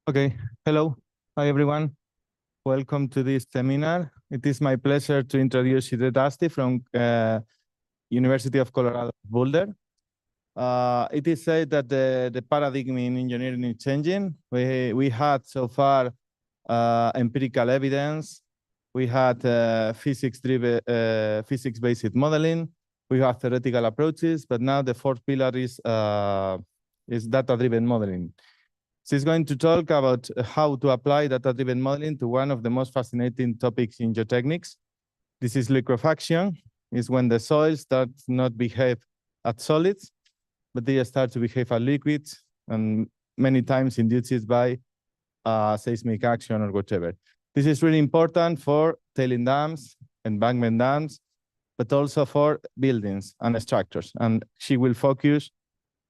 Okay, hello. Hi, everyone. Welcome to this seminar. It is my pleasure to introduce Sid Dusty from University of Colorado Boulder. It is said that the paradigm in engineering is changing. We had so far empirical evidence. We had physics-based modeling. We have theoretical approaches, but now the fourth pillar is data-driven modeling. She's going to talk about how to apply data-driven modeling to one of the most fascinating topics in geotechnics. This is liquefaction. It's when the soil starts not behave as solids, but they start to behave as liquids, and many times induced by seismic action or whatever. This is really important for tailing dams, embankment dams, but also for buildings and structures. And she will focus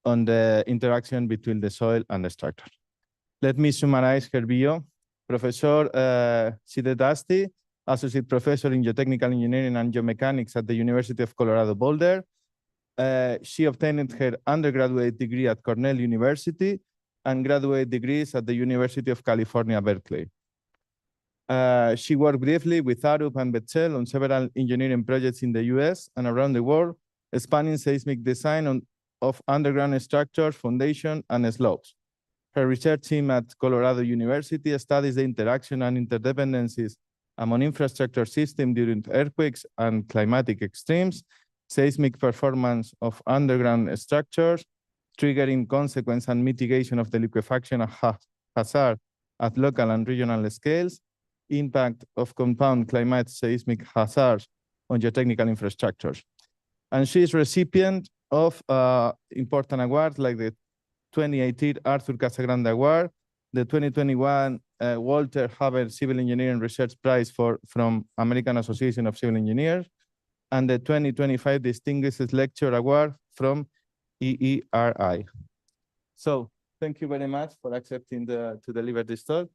on the interaction between the soil and the structure. Let me summarize her bio. Professor Sid Dusty, Associate Professor in Geotechnical Engineering and Geomechanics at the University of Colorado Boulder. She obtained her undergraduate degree at Cornell University and graduate degrees at the University of California, Berkeley. She worked briefly with Arup and Betzel on several engineering projects in the US and around the world, spanning seismic design of underground structures, foundation, and slopes. Her research team at Colorado University studies the interaction and interdependencies among infrastructure systems during earthquakes and climatic extremes, seismic performance of underground structures, triggering consequence and mitigation of the liquefaction hazard at local and regional scales, impact of compound climate seismic hazards on geotechnical infrastructures. And she is recipient of important awards like the 2018 Arthur Casagrande Award, the 2021 Walter Haber Civil Engineering Research Prize from American Association of Civil Engineers, and the 2025 Distinguished Lecture Award from EERI. So thank you very much for accepting to deliver this talk.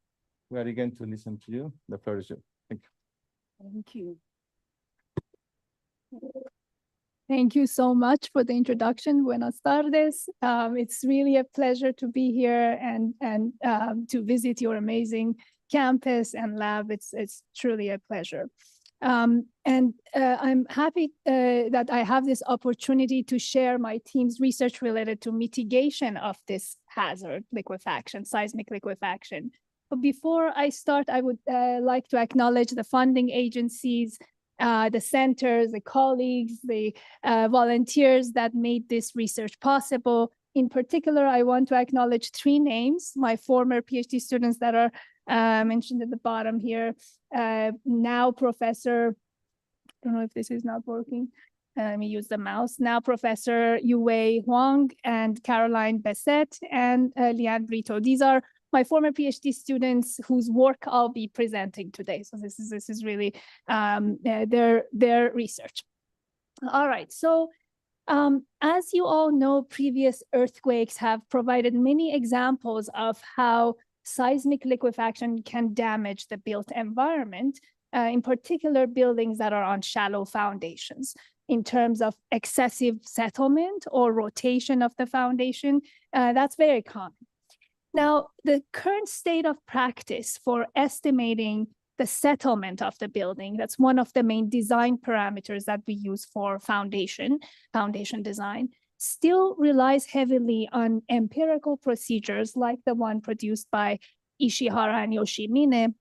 We are going to listen to you. The floor is yours. Thank you. Thank you. Thank you so much for the introduction. Buenas tardes. It's really a pleasure to be here and to visit your amazing campus and lab. It's truly a pleasure. I'm happy that I have this opportunity to share my team's research related to mitigation of this hazard, liquefaction, seismic liquefaction. But before I start, I would like to acknowledge the funding agencies, the centers, the colleagues, the volunteers that made this research possible. In particular, I want to acknowledge three names, my former PhD students that are mentioned at the bottom here. Now Professor, I don't know if this is not working. Let me use the mouse. Now Professor Yue Huang and Caroline Bessette and Liane Brito. These are my former PhD students whose work I'll be presenting today. So this is really their research. All right, so as you all know, previous earthquakes have provided many examples of how seismic liquefaction can damage the built environment, in particular buildings that are on shallow foundations. In terms of excessive settlement or rotation of the foundation, that's very common. Now, the current state of practice for estimating the settlement of the building, that's one of the main design parameters that we use for foundation design, still relies heavily on empirical procedures like the one produced by Ishihara and Yoshimine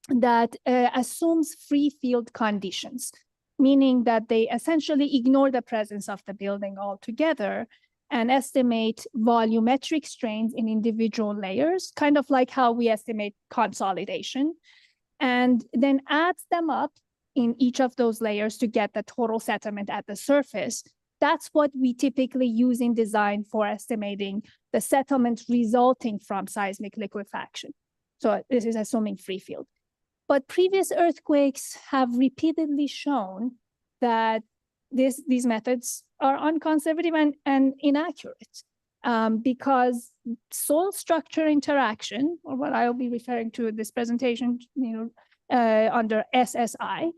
that assumes free field conditions, meaning that they essentially ignore the presence of the building altogether and estimate volumetric strains in individual layers, kind of like how we estimate consolidation, and then adds them up in each of those layers to get the total settlement at the surface. That's what we typically use in design for estimating the settlement resulting from seismic liquefaction. So this is assuming free field. But previous earthquakes have repeatedly shown that these methods are unconservative and inaccurate because soil structure interaction, or what I'll be referring to in this presentation, under SSI,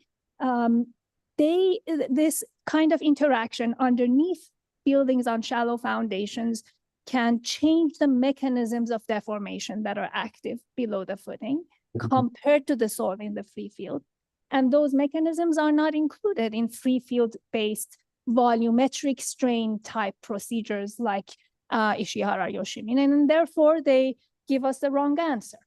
this kind of interaction underneath buildings on shallow foundations can change the mechanisms of deformation that are active below the footing compared to the soil in the free field. And those mechanisms are not included in free field-based volumetric strain type procedures like Ishihara Yoshimine, and therefore they give us the wrong answer,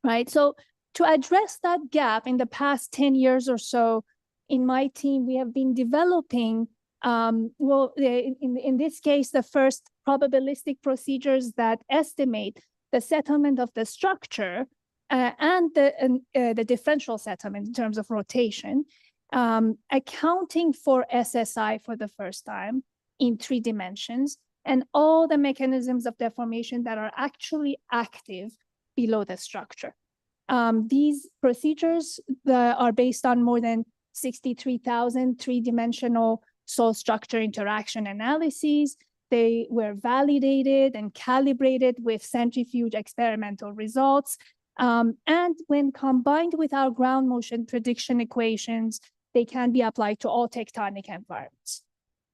right? So to address that gap in the past 10 years or so, in my team, we have been developing, in this case, the first probabilistic procedures that estimate the settlement of the structure and the differential settlement in terms of rotation, accounting for SSI for the first time in 3 dimensions, and all the mechanisms of deformation that are actually active below the structure. These procedures are based on more than 63,000 three-dimensional soil structure interaction analyses. They were validated and calibrated with centrifuge experimental results. And when combined with our ground motion prediction equations, they can be applied to all tectonic environments.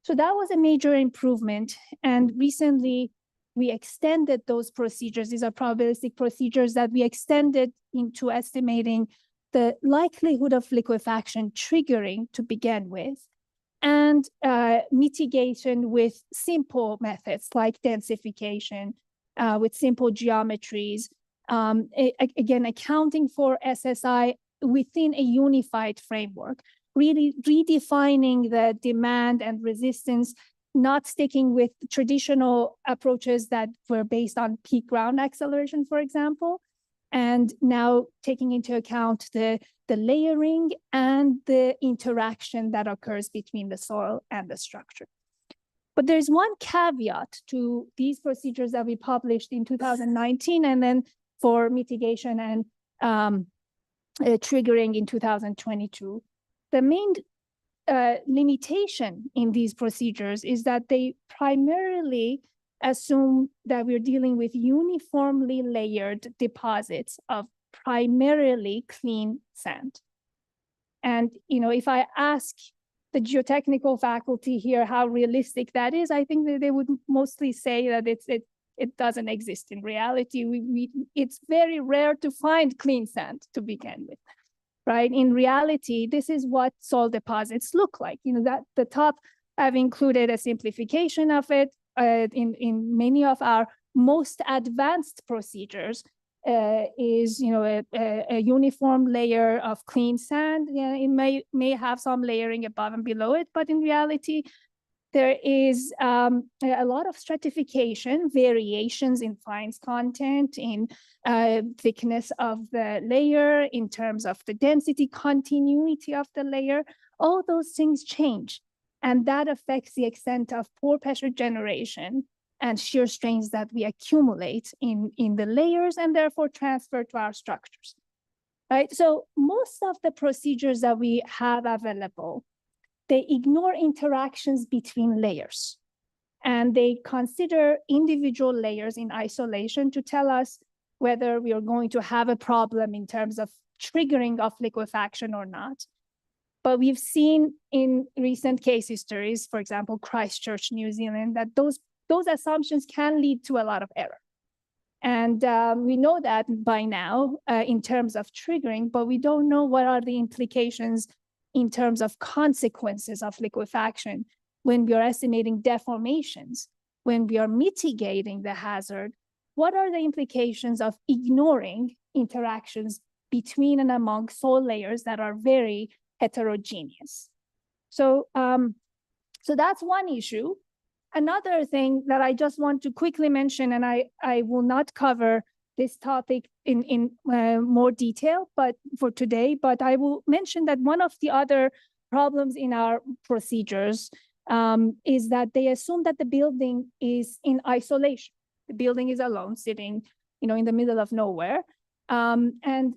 So that was a major improvement. And recently, we extended those procedures. These are probabilistic procedures that we extended into estimating the likelihood of liquefaction triggering to begin with, and mitigation with simple methods like densification, with simple geometries, again, accounting for SSI within a unified framework, really redefining the demand and resistance, not sticking with traditional approaches that were based on peak ground acceleration, for example, and now taking into account the layering and the interaction that occurs between the soil and the structure. But there's one caveat to these procedures that we published in 2019, and then for mitigation and triggering in 2022. The main limitation in these procedures is that they primarily assume that we're dealing with uniformly layered deposits of primarily clean sand. And if I ask the geotechnical faculty here how realistic that is, I think that they would mostly say that it doesn't exist in reality. It's very rare to find clean sand to begin with. Right? In reality, this is what soil deposits look like. That the top, I've included a simplification of it. In many of our most advanced procedures is a uniform layer of clean sand. It may have some layering above and below it, but in reality, there is a lot of stratification, variations in fines content, in thickness of the layer, in terms of the density, continuity of the layer. All those things change. And that affects the extent of pore pressure generation and shear strains that we accumulate in the layers and therefore transfer to our structures. Right? So most of the procedures that we have available, they ignore interactions between layers, and they consider individual layers in isolation to tell us whether we are going to have a problem in terms of triggering of liquefaction or not. But we've seen in recent case histories, for example, Christchurch, New Zealand, that those assumptions can lead to a lot of error. And we know that by now in terms of triggering, but we don't know what are the implications in terms of consequences of liquefaction when we are estimating deformations, when we are mitigating the hazard. What are the implications of ignoring interactions between and among soil layers that are very heterogeneous? So that's one issue. Another thing that I just want to quickly mention, and I will not cover this topic in more detail for today, but I will mention that one of the other problems in our procedures is that they assume that the building is in isolation. The building is alone, sitting in the middle of nowhere. And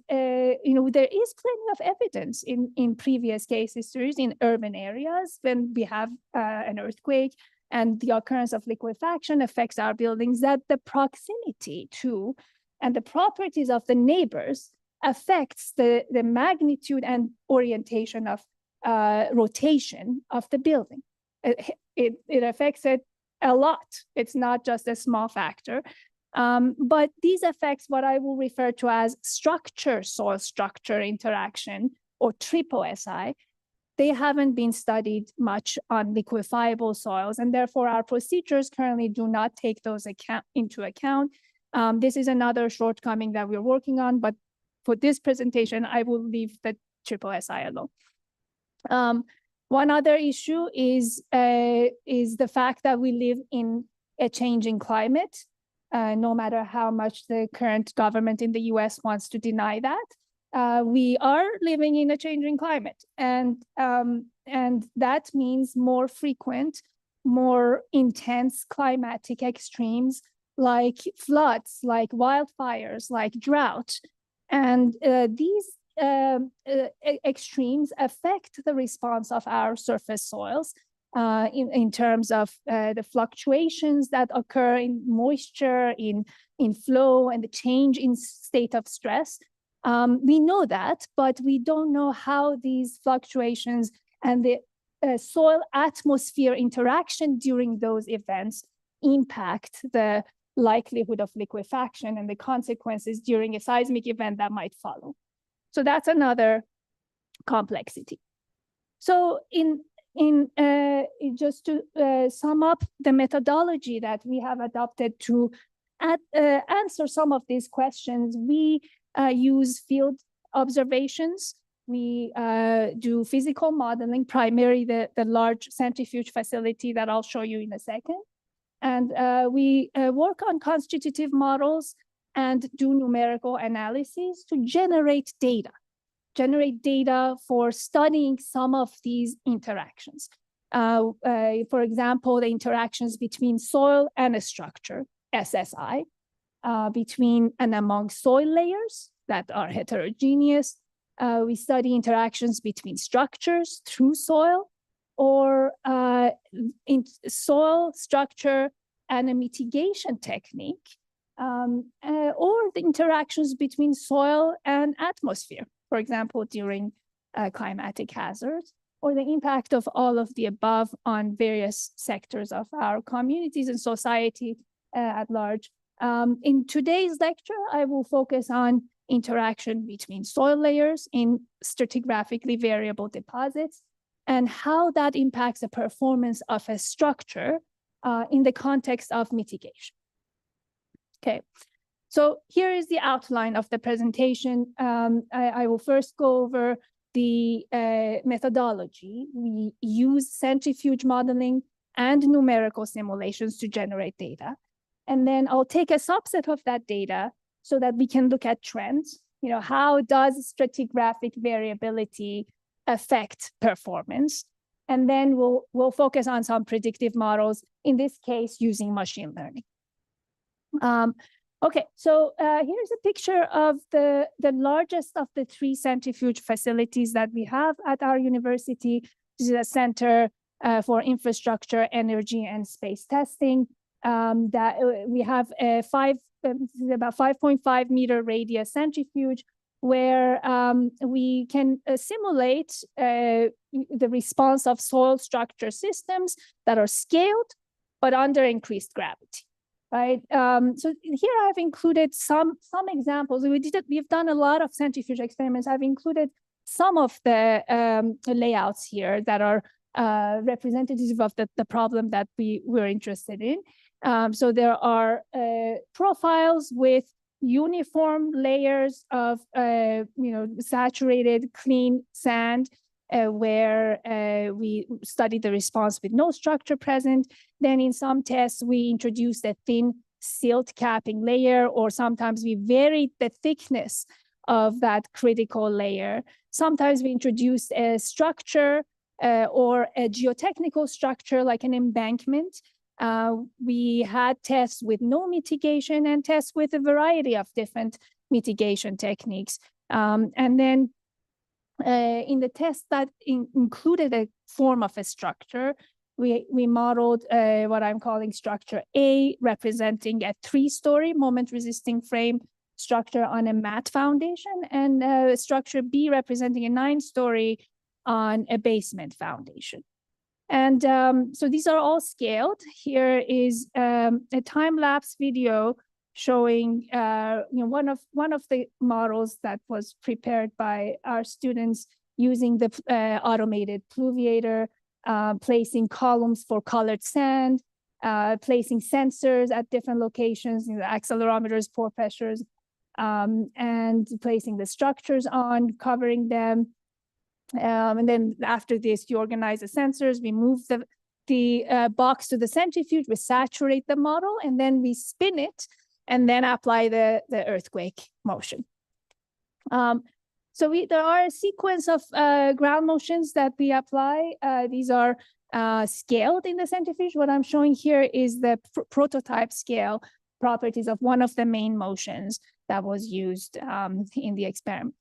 there is plenty of evidence in previous case histories in urban areas when we have an earthquake and the occurrence of liquefaction affects our buildings, that the proximity to and the properties of the neighbors affects the magnitude and orientation of rotation of the building. It affects it a lot. It's not just a small factor. But these effects, what I will refer to as soil structure interaction, or triple SI, they haven't been studied much on liquefiable soils, and therefore our procedures currently do not take those into account. This is another shortcoming that we're working on, but for this presentation, I will leave the triple SI alone. One other issue is the fact that we live in a changing climate, no matter how much the current government in the US wants to deny that. We are living in a changing climate, and that means more frequent, more intense climatic extremes like floods, like wildfires, like drought. And these extremes affect the response of our surface soils in terms of the fluctuations that occur in moisture, in flow, and the change in state of stress. We know that, but we don't know how these fluctuations and the soil-atmosphere interaction during those events impact the likelihood of liquefaction and the consequences during a seismic event that might follow. So that's another complexity. So just to sum up the methodology that we have adopted to answer some of these questions, we use field observations. We do physical modeling, primarily the large centrifuge facility that I'll show you in a second. And we work on constitutive models and do numerical analyses to generate data for studying some of these interactions. For example, the interactions between soil and a structure, SSI, between and among soil layers that are heterogeneous. We study interactions between structures through soil, or in soil, structure, and a mitigation technique, or the interactions between soil and atmosphere, for example, during climatic hazards, or the impact of all of the above on various sectors of our communities and society at large. In today's lecture, I will focus on interaction between soil layers in stratigraphically variable deposits and how that impacts the performance of a structure in the context of mitigation. Okay, so here is the outline of the presentation. I will first go over the methodology. We use centrifuge modeling and numerical simulations to generate data. And then I'll take a subset of that data so that we can look at trends. You know, how does stratigraphic variability affect performance? And then we'll focus on some predictive models, in this case, using machine learning. Okay, so here's a picture of the largest of the 3 centrifuge facilities that we have at our university. This is a center for infrastructure, energy, and space testing. That we have about 5.5 meter radius centrifuge, where we can simulate the response of soil structure systems that are scaled, but under increased gravity, right? So here I've included some examples. We've done a lot of centrifuge experiments. I've included some of the layouts here that are representative of the problem that we're interested in. So there are profiles with uniform layers of saturated clean sand, where we studied the response with no structure present. Then in some tests, we introduced a thin silt capping layer, or sometimes we varied the thickness of that critical layer. Sometimes we introduced a structure or a geotechnical structure like an embankment. We had tests with no mitigation and tests with a variety of different mitigation techniques. And then in the test that included a form of a structure, we modeled what I'm calling structure A, representing a 3-story moment-resisting frame structure on a mat foundation, and structure B representing a 9-story on a basement foundation. And so these are all scaled. Here is a time-lapse video showing one of the models that was prepared by our students using the automated pluviator, placing columns for colored sand, placing sensors at different locations, the accelerometers, pore pressures, and placing the structures on, covering them. And then after this, you organize the sensors, we move the box to the centrifuge, we saturate the model, and then we spin it, and then apply the earthquake motion. So there are a sequence of ground motions that we apply. These are scaled in the centrifuge. What I'm showing here is the prototype scale properties of one of the main motions that was used in the experiment.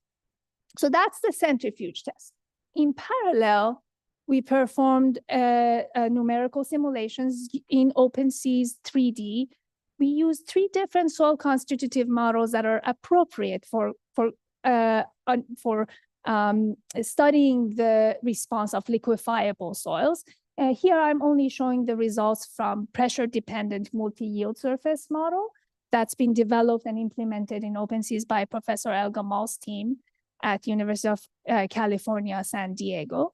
So that's the centrifuge test. In parallel, we performed numerical simulations in OPENSEES 3D. We used 3 different soil constitutive models that are appropriate for studying the response of liquefiable soils. Here I'm only showing the results from pressure-dependent multi-yield surface model that's been developed and implemented in OPENSEES by Professor El Gamal's team at University of California, San Diego.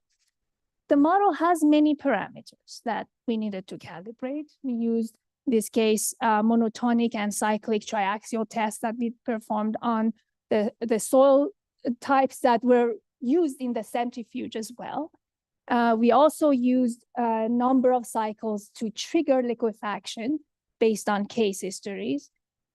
The model has many parameters that we needed to calibrate. We used, in this case, monotonic and cyclic triaxial tests that we performed on the soil types that were used in the centrifuge as well. We also used a number of cycles to trigger liquefaction based on case histories,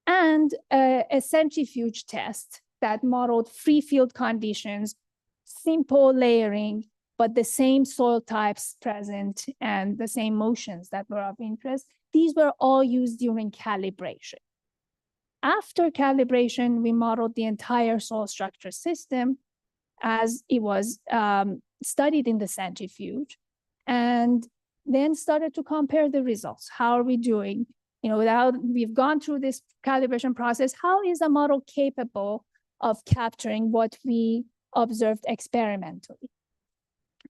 and a centrifuge test that modeled free field conditions, simple layering, but the same soil types present and the same motions that were of interest. These were all used during calibration. After calibration, we modeled the entire soil structure system as it was studied in the centrifuge, and then started to compare the results. How are we doing? We've gone through this calibration process, how is the model capable of capturing what we observed experimentally?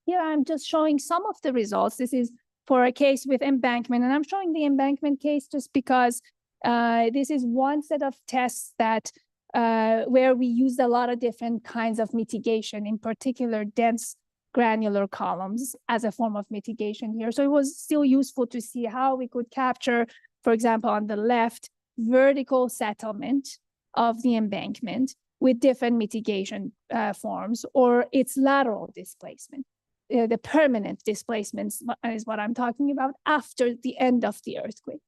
Here I'm just showing some of the results. This is for a case with embankment, and I'm showing the embankment case just because this is one set of tests that where we used a lot of different kinds of mitigation, in particular dense granular columns as a form of mitigation here. So it was still useful to see how we could capture, for example, on the left, vertical settlement of the embankment with different mitigation forms, or its lateral displacement. The permanent displacements is what I'm talking about after the end of the earthquake.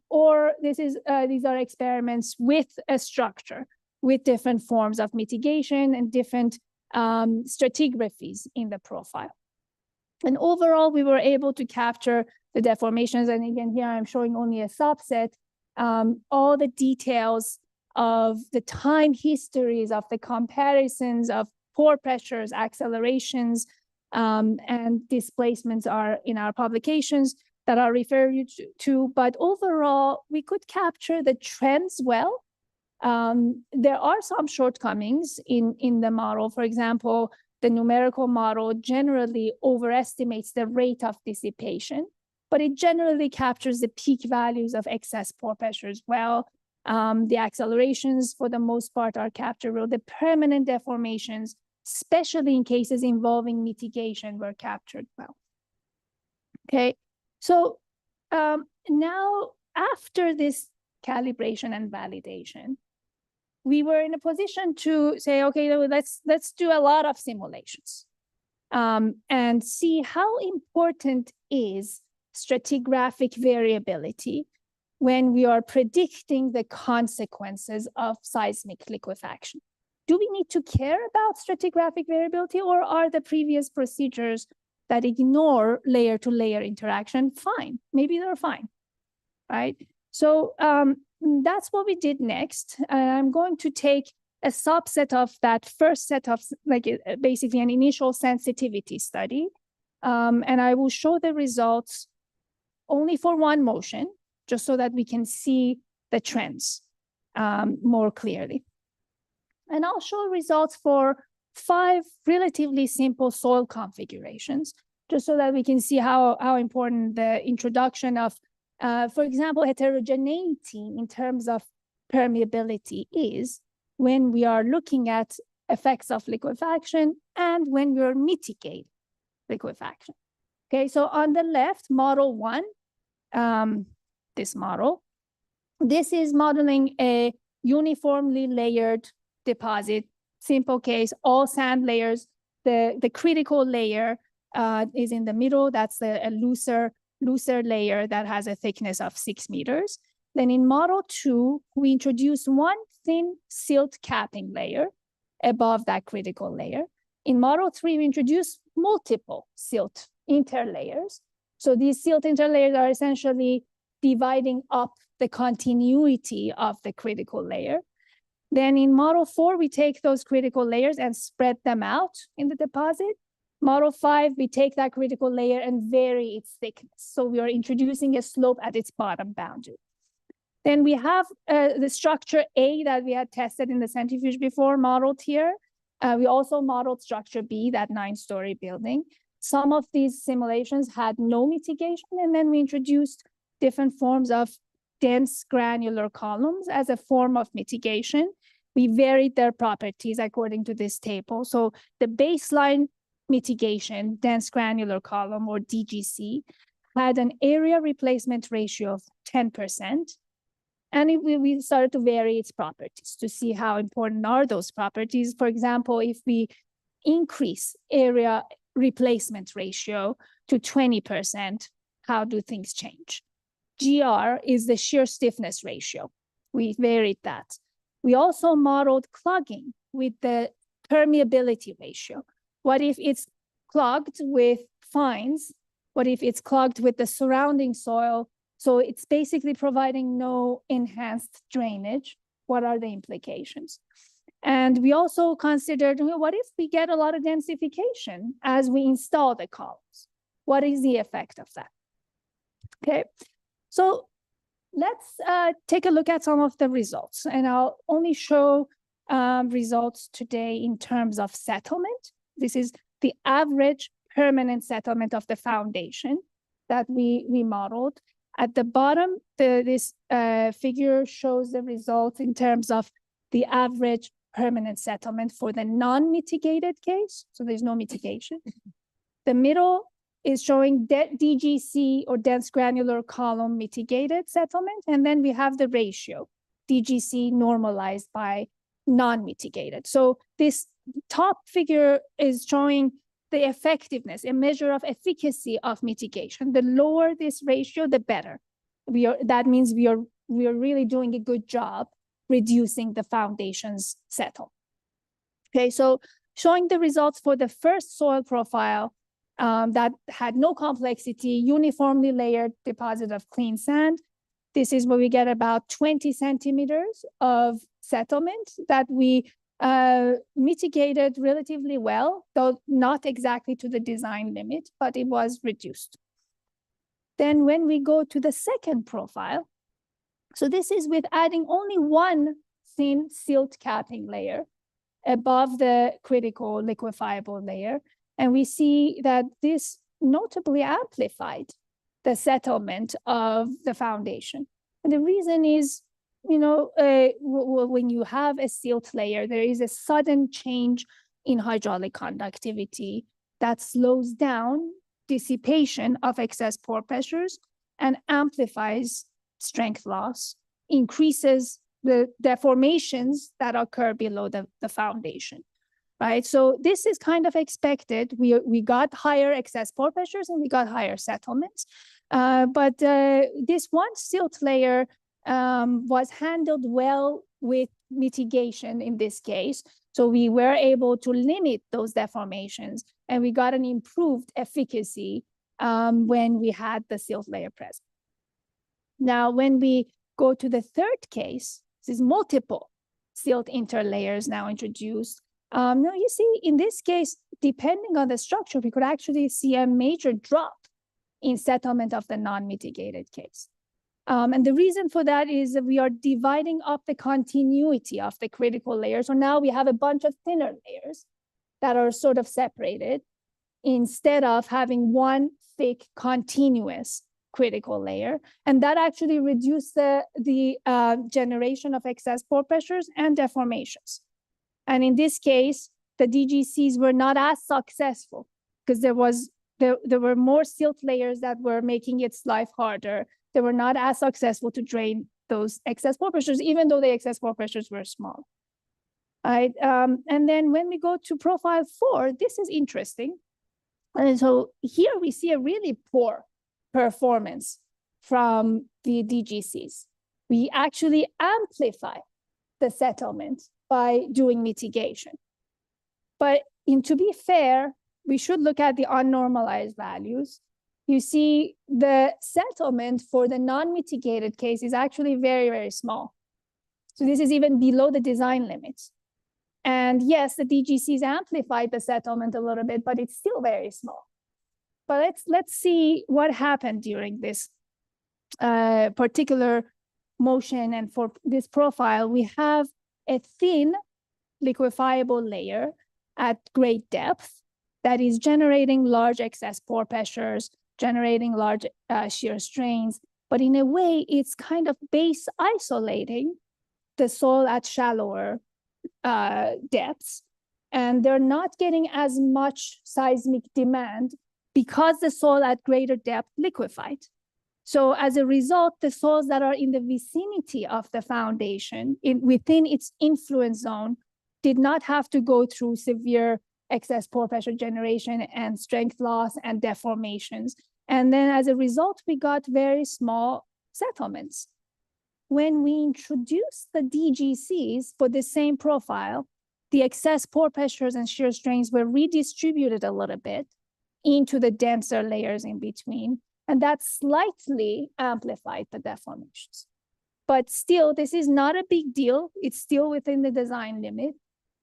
Or these are experiments with a structure, with different forms of mitigation and different stratigraphies in the profile. And overall, we were able to capture the deformations. And again, here I'm showing only a subset, all the details of the time histories of the comparisons of pore pressures, accelerations, and displacements are in our publications that I'll refer you to. But overall, we could capture the trends well. There are some shortcomings in the model. For example, the numerical model generally overestimates the rate of dissipation, but it generally captures the peak values of excess pore pressures well. The accelerations, for the most part, are captured well. The permanent deformations, especially in cases involving mitigation, were captured well. Okay, so now after this calibration and validation, we were in a position to say, okay, let's do a lot of simulations and see how important is stratigraphic variability when we are predicting the consequences of seismic liquefaction. Do we need to care about stratigraphic variability, or are the previous procedures that ignore layer-to-layer interaction fine? Maybe they're fine, right? So that's what we did next. I'm going to take a subset of that first set of, basically an initial sensitivity study, and I will show the results only for one motion, just so that we can see the trends more clearly. And I'll show results for 5 relatively simple soil configurations. just so that we can see how important the introduction of, for example, heterogeneity in terms of permeability is when we are looking at effects of liquefaction and when we're mitigating liquefaction. Okay, so on the left, model 1, this model, this is modeling a uniformly layered deposit, simple case, all sand layers. The critical layer is in the middle. That's a looser layer that has a thickness of 6 meters. Then in model 2, we introduce one thin silt capping layer above that critical layer. In model 3, we introduce multiple silt interlayers. So these silt interlayers are essentially dividing up the continuity of the critical layer. Then in model 4, we take those critical layers and spread them out in the deposit. Model 5, we take that critical layer and vary its thickness. So we are introducing a slope at its bottom boundary. Then we have the structure A that we had tested in the centrifuge before, modeled here. We also modeled structure B, that 9-story building. Some of these simulations had no mitigation, and then we introduced different forms of dense granular columns as a form of mitigation. We varied their properties according to this table. So the baseline mitigation, dense granular column, or DGC, had an area replacement ratio of 10%. And we started to vary its properties to see how important are those properties. For example, if we increase area replacement ratio to 20%, how do things change? GR is the shear stiffness ratio. We varied that. We also modeled clogging with the permeability ratio. What if it's clogged with fines? What if it's clogged with the surrounding soil? So it's basically providing no enhanced drainage. What are the implications? And we also considered, well, what if we get a lot of densification as we install the columns? What is the effect of that? Okay, so let's take a look at some of the results. And I'll only show results today in terms of settlement. This is the average permanent settlement of the foundation that we modeled. At the bottom, this figure shows the results in terms of the average permanent settlement for the non-mitigated case. So there's no mitigation. The middle is showing DGC, or dense granular column, mitigated settlement. And then we have the ratio, DGC normalized by non-mitigated. So this top figure is showing the effectiveness, a measure of efficacy of mitigation. The lower this ratio, the better. That means we are really doing a good job reducing the foundation's settle. Okay, so showing the results for the first soil profile that had no complexity, uniformly layered deposit of clean sand. This is where we get about 20 centimeters of settlement that we mitigated relatively well, though not exactly to the design limit, but it was reduced. Then when we go to the second profile, so this is with adding only one thin silt capping layer above the critical liquefiable layer. And we see that this notably amplified the settlement of the foundation. And the reason is, you know, when you have a silt layer, there is a sudden change in hydraulic conductivity that slows down dissipation of excess pore pressures and amplifies strength loss, increases the deformations that occur below the foundation, right? So this is kind of expected. We got higher excess pore pressures and we got higher settlements. But this one silt layer was handled well with mitigation in this case. So we were able to limit those deformations and we got an improved efficacy when we had the silt layer present. Now, when we go to the third case, this is multiple silt interlayers now introduced. Now you see, in this case, depending on the structure, we could actually see a major drop in settlement of the non-mitigated case. And the reason for that is that we are dividing up the continuity of the critical layer. So now we have a bunch of thinner layers that are sort of separated. instead of having one thick, continuous critical layer. And that actually reduced the generation of excess pore pressures and deformations. And in this case, the DGCs were not as successful because there were more silt layers that were making its life harder. They were not as successful to drain those excess pore pressures, even though the excess pore pressures were small. Right? And then when we go to profile 4, this is interesting. And so here we see a really poor performance from the DGCs. We actually amplify the settlement by doing mitigation. But to be fair, we should look at the unnormalized values. You see the settlement for the non-mitigated case is actually very, very small. So this is even below the design limits. And yes, the DGCs amplified the settlement a little bit, but it's still very small. But let's see what happened during this particular motion. And for this profile, we have a thin liquefiable layer at great depth that is generating large excess pore pressures, generating large shear strains. But in a way, it's kind of base isolating the soil at shallower depths. And they're not getting as much seismic demand because the soil at greater depth liquefied. So as a result, the soils that are in the vicinity of the foundation, within its influence zone, did not have to go through severe excess pore pressure generation and strength loss and deformations. And then as a result, we got very small settlements. When we introduced the DGCs for the same profile, the excess pore pressures and shear strains were redistributed a little bit into the denser layers in between, and that slightly amplified the deformations. But still, this is not a big deal. It's still within the design limit.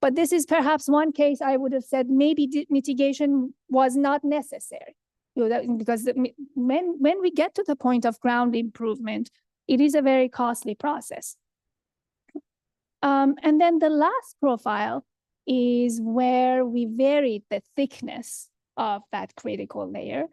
But this is perhaps one case I would have said maybe mitigation was not necessary. Because when we get to the point of ground improvement, it is a very costly process. And then the last profile is where we varied the thickness of that critical layer.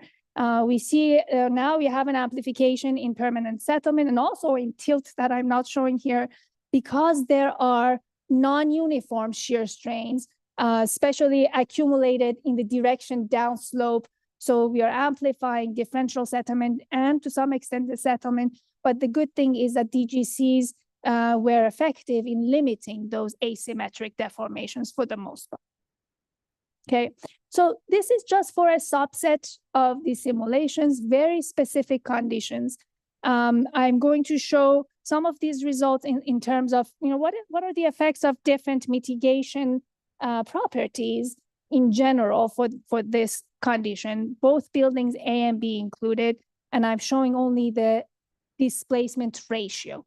We see now we have an amplification in permanent settlement and also in tilt that I'm not showing here because there are non-uniform shear strains, especially accumulated in the direction downslope. So we are amplifying differential settlement and to some extent the settlement. But the good thing is that DGCs were effective in limiting those asymmetric deformations for the most part. Okay, so this is just for a subset of the simulations, very specific conditions. I'm going to show some of these results in terms of, what are the effects of different mitigation properties in general for this condition, both buildings A and B included, and I'm showing only the displacement ratio,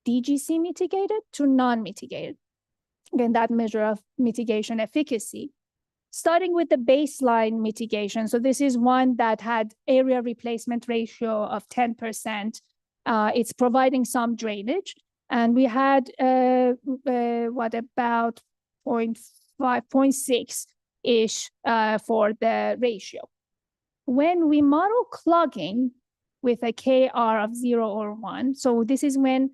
DGC mitigated to non-mitigated. Again, that measure of mitigation efficacy. Starting with the baseline mitigation. So this is one that had area replacement ratio of 10%. It's providing some drainage. And we had, what about 0.6-ish for the ratio. When we model clogging with a KR of 0 or 1, so this is when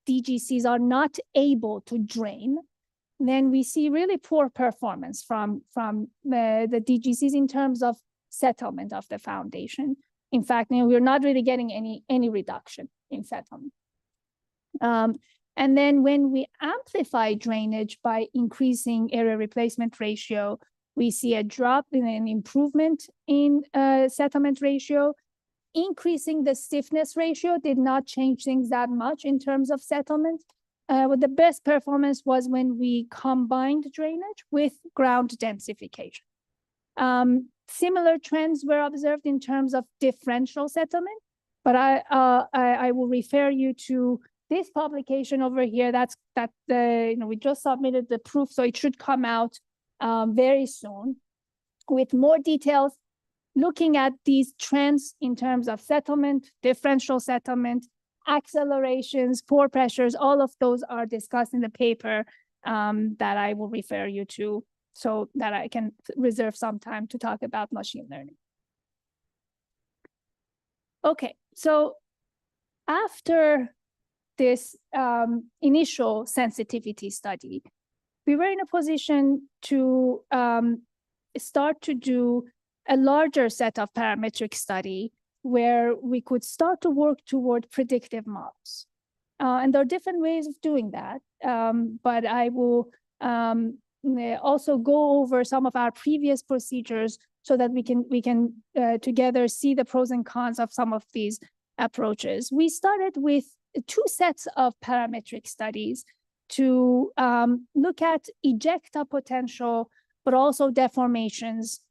DGCs are not able to drain, then we see really poor performance from the DGCs in terms of settlement of the foundation. In fact, we're not really getting any reduction in settlement. And then when we amplify drainage by increasing area replacement ratio, we see a drop in an improvement in settlement ratio. Increasing the stiffness ratio did not change things that much in terms of settlement. But the best performance was when we combined drainage with ground densification. Similar trends were observed in terms of differential settlement, but I will refer you to this publication over here. We just submitted the proof, so it should come out very soon with more details, looking at these trends in terms of settlement, differential settlement, accelerations, pore pressures. All of those are discussed in the paper that I will refer you to. so that I can reserve some time to talk about machine learning. Okay, so after this initial sensitivity study, we were in a position to start to do a larger set of parametric study where we could start to work toward predictive models. And there are different ways of doing that, but I will also go over some of our previous procedures so that we can together see the pros and cons of some of these approaches. We started with 2 sets of parametric studies to look at ejecta potential, but also deformations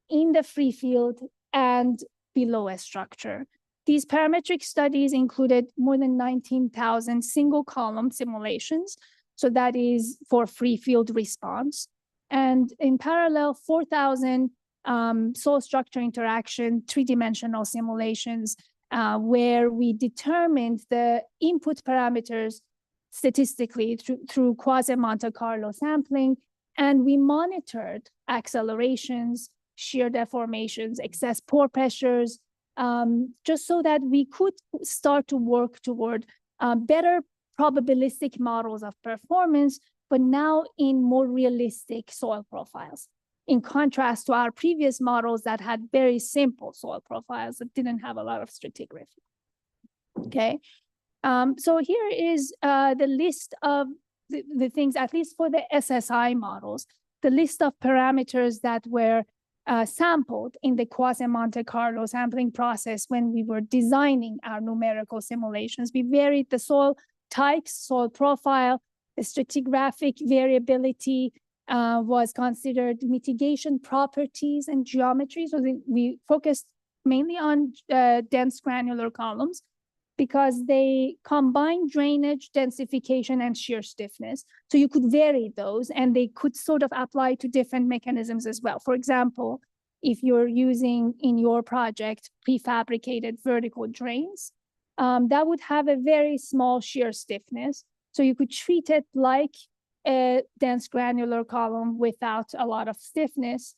in the free field and below a structure. These parametric studies included more than 19,000 single column simulations. So that is for free field response. And in parallel, 4,000 soil structure interaction, 3-dimensional simulations where we determined the input parameters statistically through quasi-Monte Carlo sampling, and we monitored accelerations, shear deformations, excess pore pressures, just so that we could start to work toward better probabilistic models of performance, but now in more realistic soil profiles, in contrast to our previous models that had very simple soil profiles that didn't have a lot of stratigraphy. Okay, so here is the list of the things, at least for the SSI models, the list of parameters that were sampled in the quasi-Monte Carlo sampling process when we were designing our numerical simulations. We varied the soil types, soil profile, the stratigraphic variability was considered, mitigation properties and geometry. So we focused mainly on dense granular columns because they combine drainage, densification, and shear stiffness. So you could vary those and they could sort of apply to different mechanisms as well. For example, if you're using in your project prefabricated vertical drains, that would have a very small shear stiffness. So you could treat it like a dense granular column without a lot of stiffness.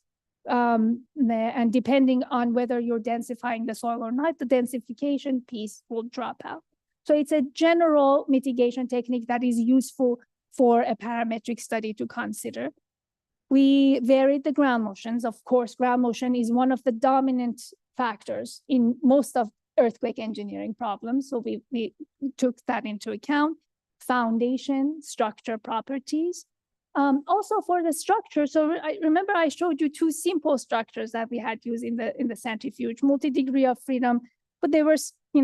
And depending on whether you're densifying the soil or not, the densification piece will drop out. So it's a general mitigation technique that is useful for a parametric study to consider. We varied the ground motions. Of course, ground motion is one of the dominant factors in most of earthquake engineering problems. So we took that into account. Foundation, structure properties. Also for the structure, so I remember I showed you 2 simple structures that we had used in the centrifuge, multi-degree of freedom, but they were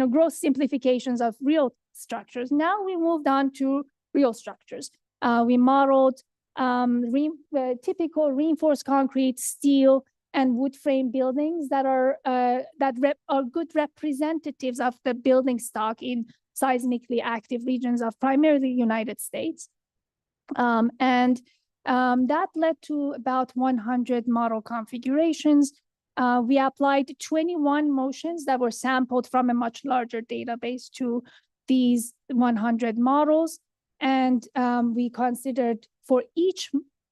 gross simplifications of real structures. Now we moved on to real structures. We modeled typical reinforced concrete, steel, and wood frame buildings that are good representatives of the building stock in seismically active regions of primarily United States. That led to about 100 model configurations. We applied 21 motions that were sampled from a much larger database to these 100 models. And we considered for each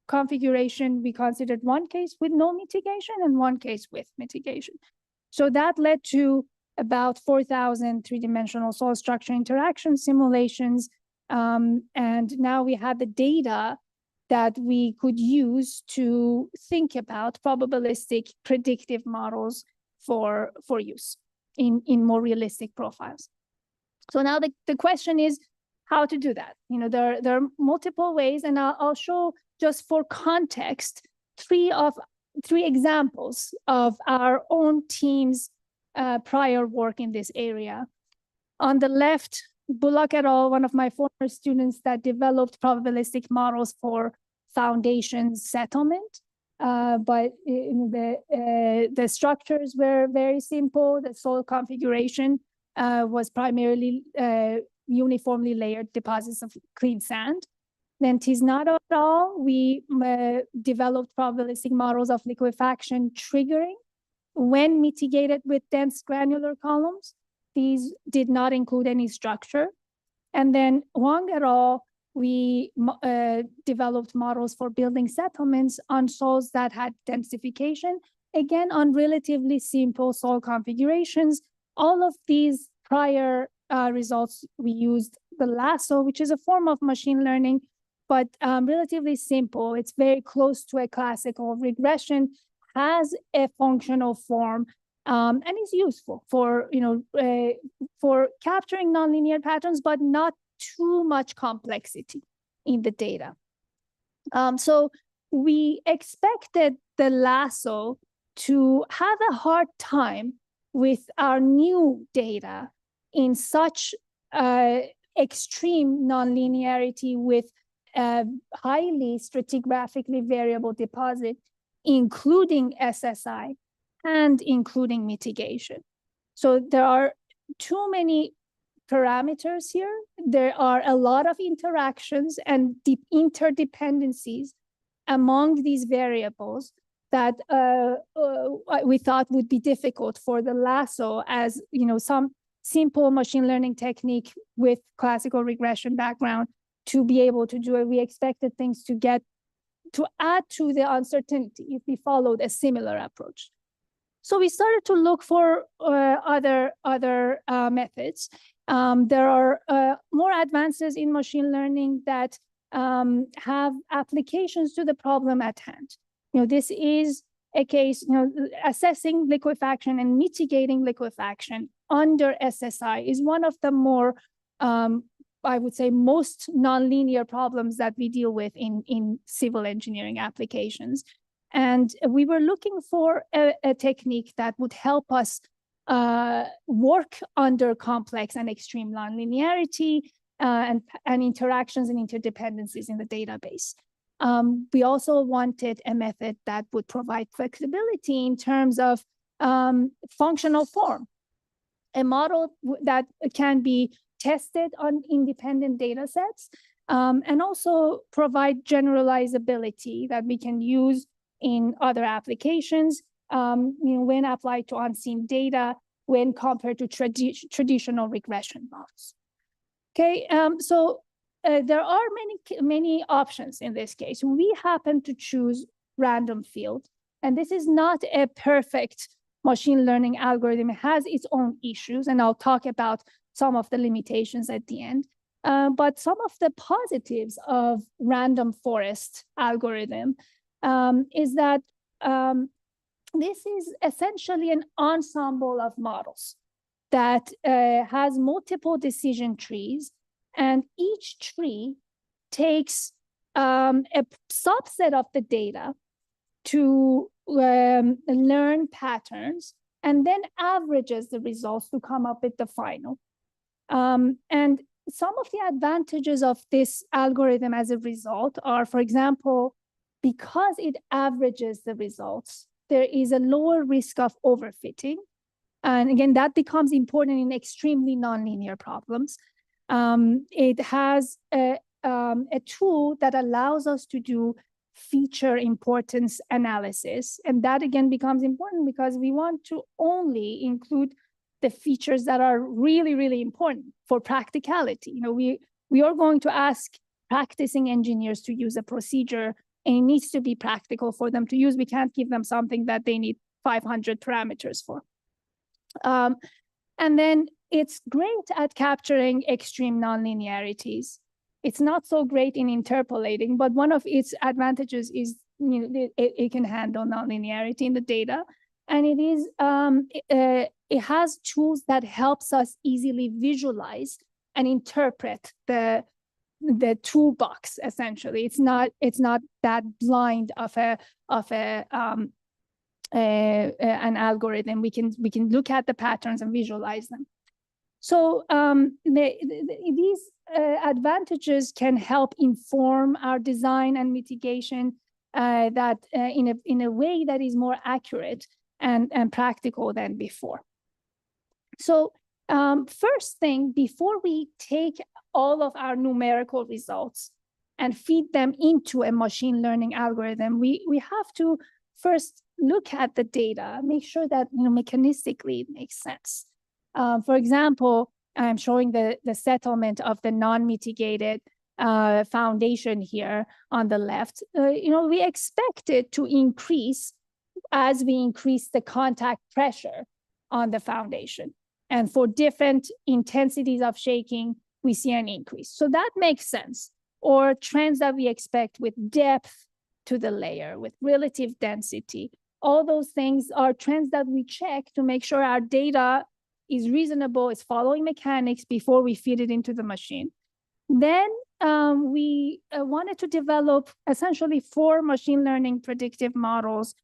configuration, we considered one case with no mitigation and one case with mitigation. So that led to about 4,000 3-dimensional soil structure interaction simulations. And now we had the data that we could use to think about probabilistic predictive models for use in more realistic profiles. So now the question is how to do that. There are multiple ways, and I'll show just for context 3 examples of our own team's prior work in this area. On the left, Bullock et al., one of my former students that developed probabilistic models for foundation settlement. But the structures were very simple. The soil configuration was primarily uniformly layered deposits of clean sand. Then Tisnado et al., we developed probabilistic models of liquefaction triggering when mitigated with dense granular columns. These did not include any structure. And then Wang et al., we developed models for building settlements on soils that had densification, again, on relatively simple soil configurations. All of these prior results, we used the lasso, which is a form of machine learning, but relatively simple. It's very close to a classical regression, has a functional form, and is useful for, for capturing nonlinear patterns, but not too much complexity in the data. So we expected the lasso to have a hard time with our new data in such extreme nonlinearity with highly stratigraphically variable deposit, including SSI and including mitigation. So there are too many parameters here. There are a lot of interactions and deep interdependencies among these variables that we thought would be difficult for the lasso, as some simple machine learning technique with classical regression background to be able to do it. We expected things to add to the uncertainty if we followed a similar approach. So we started to look for other methods. There are more advances in machine learning that have applications to the problem at hand. This is a case, assessing liquefaction and mitigating liquefaction under SSI is one of the more, I would say, most nonlinear problems that we deal with in civil engineering applications. And we were looking for a technique that would help us work under complex and extreme nonlinearity and interactions and interdependencies in the database. We also wanted a method that would provide flexibility in terms of functional form, a model that can be tested on independent data sets, and also provide generalizability that we can use in other applications, when applied to unseen data, when compared to traditional regression models. Okay, so there are many options in this case. We happen to choose random field, and this is not a perfect machine learning algorithm. It has its own issues, and I'll talk about some of the limitations at the end. But some of the positives of random forest algorithm is that this is essentially an ensemble of models that has multiple decision trees, and each tree takes a subset of the data to learn patterns and then averages the results to come up with the final. And some of the advantages of this algorithm as a result are, for example, because it averages the results, there is a lower risk of overfitting. And again, that becomes important in extremely nonlinear problems. It has a tool that allows us to do feature importance analysis. And that again becomes important because we want to only include the features that are really, really important for practicality. We are going to ask practicing engineers to use a procedure, and it needs to be practical for them to use. We can't give them something that they need 500 parameters for. And then it's great at capturing extreme nonlinearities. It's not so great in interpolating, but one of its advantages is it can handle nonlinearity in the data. And it has tools that helps us easily visualize and interpret the toolbox. Essentially, it's not that blind of an algorithm. We can look at the patterns and visualize them. So these advantages can help inform our design and mitigation that in a way that is more accurate and practical than before. So first thing, before we take all of our numerical results and feed them into a machine learning algorithm, we have to first look at the data, make sure that mechanistically it makes sense. For example, I'm showing the settlement of the non-mitigated foundation here on the left, we expect it to increase as we increase the contact pressure on the foundation. And for different intensities of shaking, we see an increase. So that makes sense. Or trends that we expect with depth to the layer, with relative density. All those things are trends that we check to make sure our data is reasonable, is following mechanics before we feed it into the machine. Then we wanted to develop essentially 4 machine learning predictive models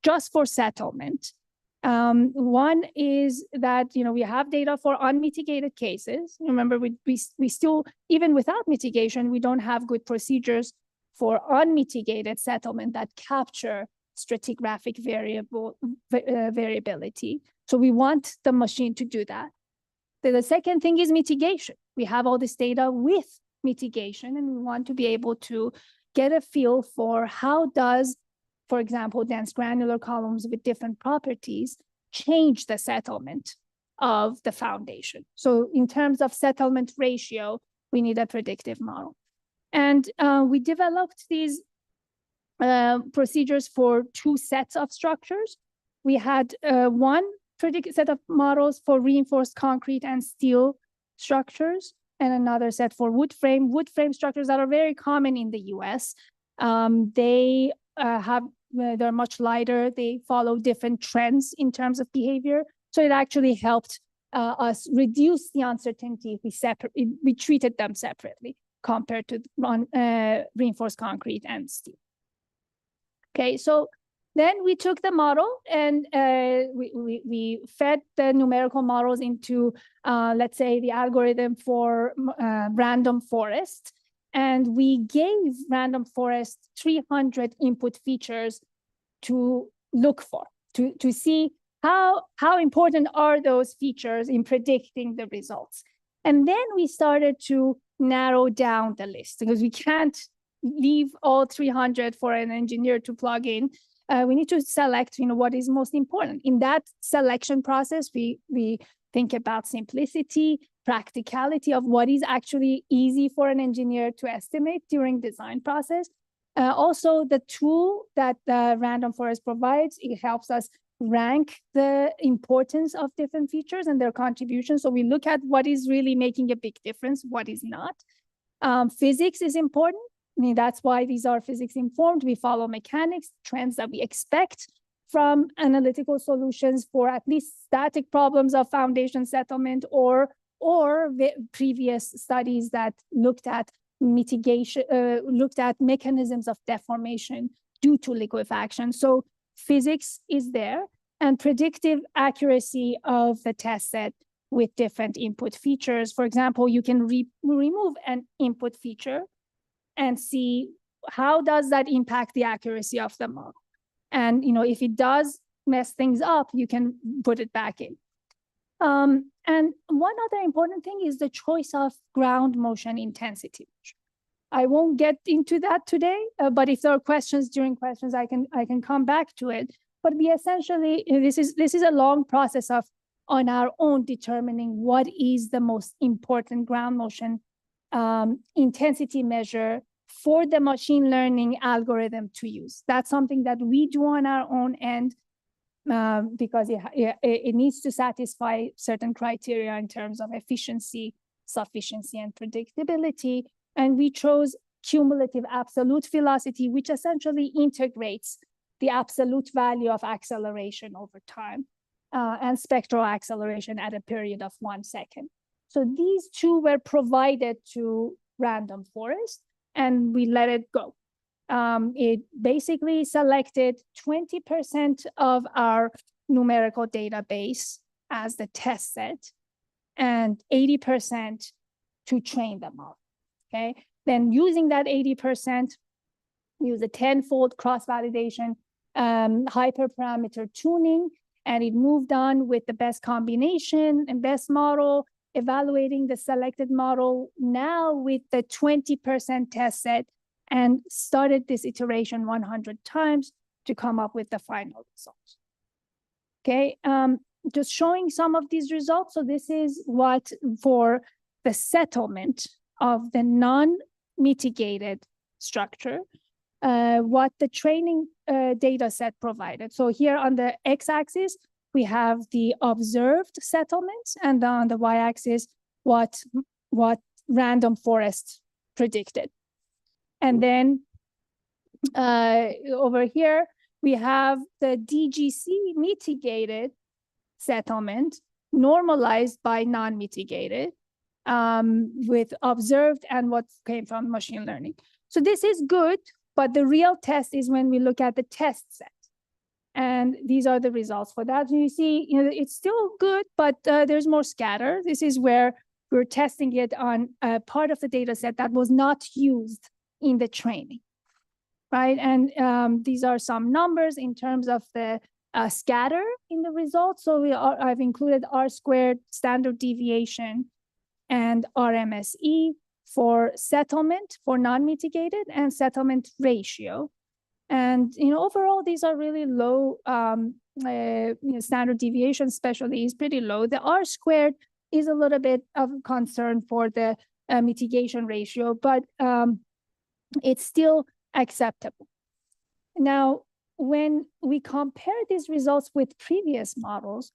just for settlement. One is that we have data for unmitigated cases. Remember, we still, even without mitigation, we don't have good procedures for unmitigated settlement that capture stratigraphic variability. So we want the machine to do that. The second thing is mitigation. We have all this data with mitigation, and we want to be able to get a feel for how does, for example, dense granular columns with different properties change the settlement of the foundation. So in terms of settlement ratio, we need a predictive model. And we developed these procedures for 2 sets of structures. We had one set of models for reinforced concrete and steel structures, and another set for wood frame structures that are very common in the US. They're much lighter. They follow different trends in terms of behavior. So it actually helped us reduce the uncertainty if we treated them separately compared to reinforced concrete and steel. Okay, so then we took the model and we fed the numerical models into, let's say, the algorithm for random forest. And we gave random forest 300 input features to look for, to see how important are those features in predicting the results. And then we started to narrow down the list because we can't leave all 300 for an engineer to plug in. We need to select, what is most important. In that selection process, we think about simplicity, practicality of what is actually easy for an engineer to estimate during design process. Also, the tool that the random forest provides, it helps us rank the importance of different features and their contributions. So we look at what is really making a big difference, what is not. Physics is important. That's why these are physics informed. We follow mechanics, trends that we expect from analytical solutions for at least static problems of foundation settlement or previous studies that looked at mitigation, looked at mechanisms of deformation due to liquefaction. So physics is there, and predictive accuracy of the test set with different input features. For example, you can remove an input feature and see how does that impact the accuracy of the model. And if it does mess things up, you can put it back in. And one other important thing is the choice of ground motion intensity. I won't get into that today, but if there are questions during questions, I can come back to it. But we essentially, this is a long process of on our own determining what is the most important ground motion intensity measure for the machine learning algorithm to use. That's something that we do on our own end because it needs to satisfy certain criteria in terms of efficiency, sufficiency, and predictability. And we chose cumulative absolute velocity, which essentially integrates the absolute value of acceleration over time and spectral acceleration at a period of 1 second. So these two were provided to random forest, and we let it go. It basically selected 20% of our numerical database as the test set and 80% to train the model, okay? Then using that 80%, use a 10-fold cross-validation hyperparameter tuning, and it moved on with the best combination and best model, evaluating the selected model now with the 20% test set, and started this iteration 100 times to come up with the final results. Okay, just showing some of these results. So this is what for the settlement of the non-mitigated structure, what the training data set provided. So here on the x-axis, we have the observed settlements, and on the y-axis, what random forest predicted. And then over here, we have the DGC mitigated settlement normalized by non-mitigated with observed and what came from machine learning. So this is good, but the real test is when we look at the test set. And these are the results for that. You see, it's still good, but there's more scatter. This is where we're testing it on a part of the data set that was not used in the training, right? And these are some numbers in terms of the scatter in the results. So I've included R-squared standard deviation and RMSE for settlement for non-mitigated and settlement ratio. And overall, these are really low. Standard deviation, especially, is pretty low. The R-squared is a little bit of concern for the mitigation ratio, but it's still acceptable. Now, when we compare these results with previous models,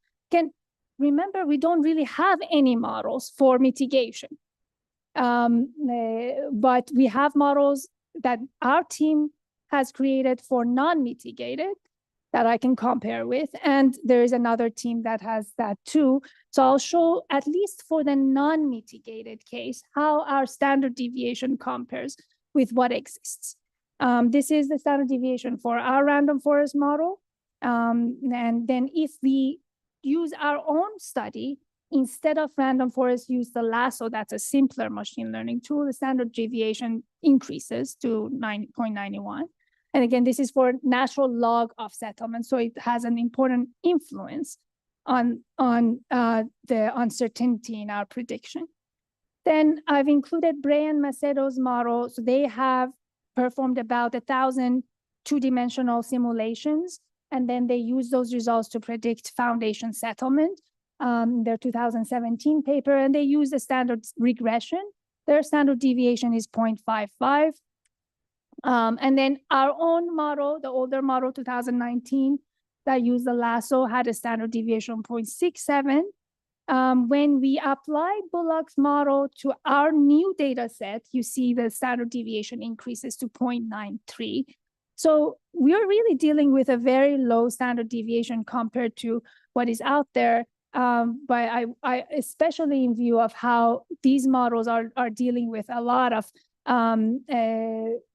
remember, we don't really have any models for mitigation. But we have models that our team has created for non-mitigated that I can compare with. And there is another team that has that too. So I'll show, at least for the non-mitigated case, how our standard deviation compares with what exists. This is the standard deviation for our random forest model. And then if we use our own study, instead of random forest, use the lasso, that's a simpler machine learning tool, the standard deviation increases to 9.91. And again, this is for natural log of settlement. So it has an important influence on the uncertainty in our prediction. Then I've included Bray and Macedo's model. So they have performed about 1,000 two-dimensional simulations, and then they use those results to predict foundation settlement. Their 2017 paper, and they use the standard regression. Their standard deviation is 0.55. And then our own model, the older model, 2019, that used the lasso, had a standard deviation of 0.67. When we applied Bullock's model to our new data set, you see the standard deviation increases to 0.93. So we're really dealing with a very low standard deviation compared to what is out there. But I especially in view of how these models are dealing with a lot of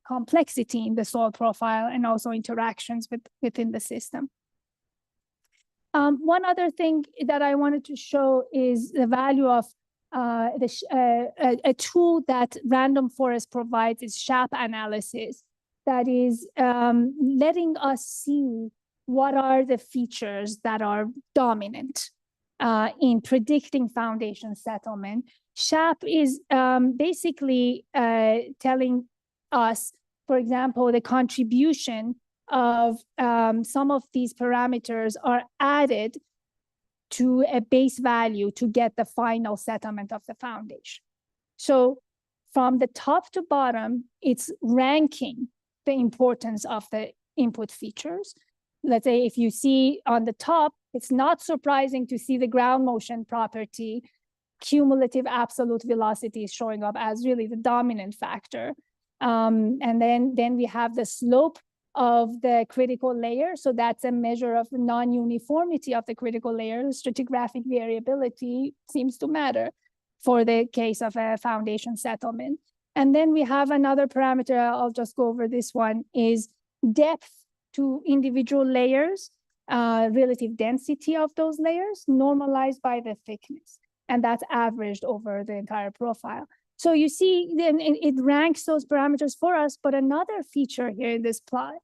complexity in the soil profile and also interactions within the system. One other thing that I wanted to show is the value of a tool that Random Forest provides is SHAP analysis, that is letting us see what are the features that are dominant in predicting foundation settlement. SHAP is basically telling us, for example, the contribution of some of these parameters are added to a base value to get the final settlement of the foundation. So from the top to bottom, it's ranking the importance of the input features. Let's say if you see on the top, it's not surprising to see the ground motion property, cumulative absolute velocity is showing up as really the dominant factor. And then we have the slope of the critical layer. So that's a measure of the non-uniformity of the critical layer. Stratigraphic variability seems to matter for the case of a foundation settlement. And then we have another parameter, I'll just go over this one, is depth to individual layers, relative density of those layers normalized by the thickness. And that's averaged over the entire profile. So you see, then it ranks those parameters for us. But another feature here in this plot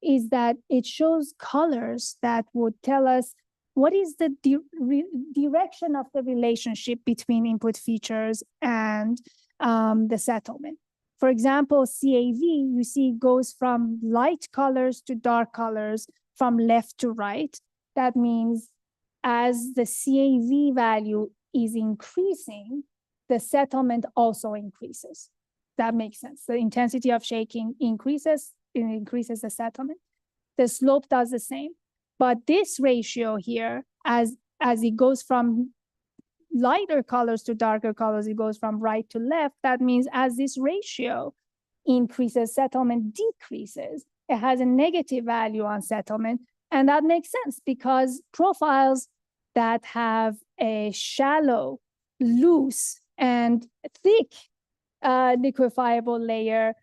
is that it shows colors that would tell us what is the direction of the relationship between input features and the settlement. For example, CAV, you see, goes from light colors to dark colors, from left to right. That means as the CAV value is increasing, the settlement also increases. That makes sense. The intensity of shaking increases, it increases the settlement. The slope does the same. But this ratio here, as it goes from lighter colors to darker colors, it goes from right to left. That means as this ratio increases, settlement decreases. It has a negative value on settlement. And that makes sense because profiles that have a shallow, loose, and thick liquefiable layer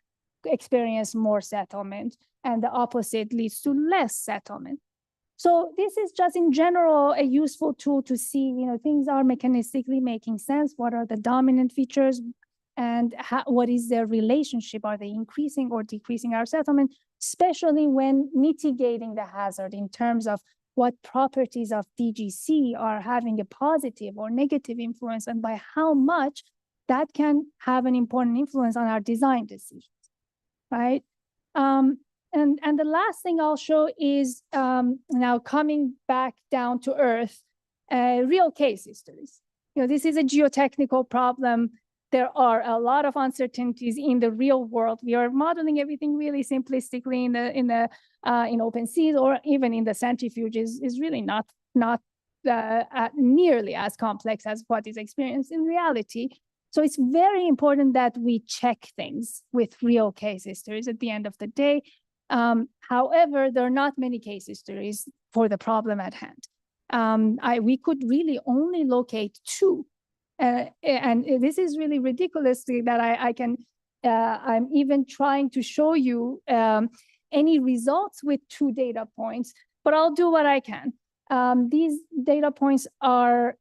experience more settlement, and the opposite leads to less settlement. So this is just in general a useful tool to see, things are mechanistically making sense. What are the dominant features and what is their relationship? Are they increasing or decreasing our settlement, especially when mitigating the hazard in terms of what properties of DGC are having a positive or negative influence, and by how much that can have an important influence on our design decisions, right? And the last thing I'll show is now coming back down to earth, real case histories. This is a geotechnical problem. There are a lot of uncertainties in the real world. We are modeling everything really simplistically in OPENSEES, or even in the centrifuge is really not nearly as complex as what is experienced in reality. So it's very important that we check things with real case histories at the end of the day. However, there are not many case histories for the problem at hand. We could really only locate two. And this is really ridiculous that I'm even trying to show you any results with two data points, but I'll do what I can. These data points are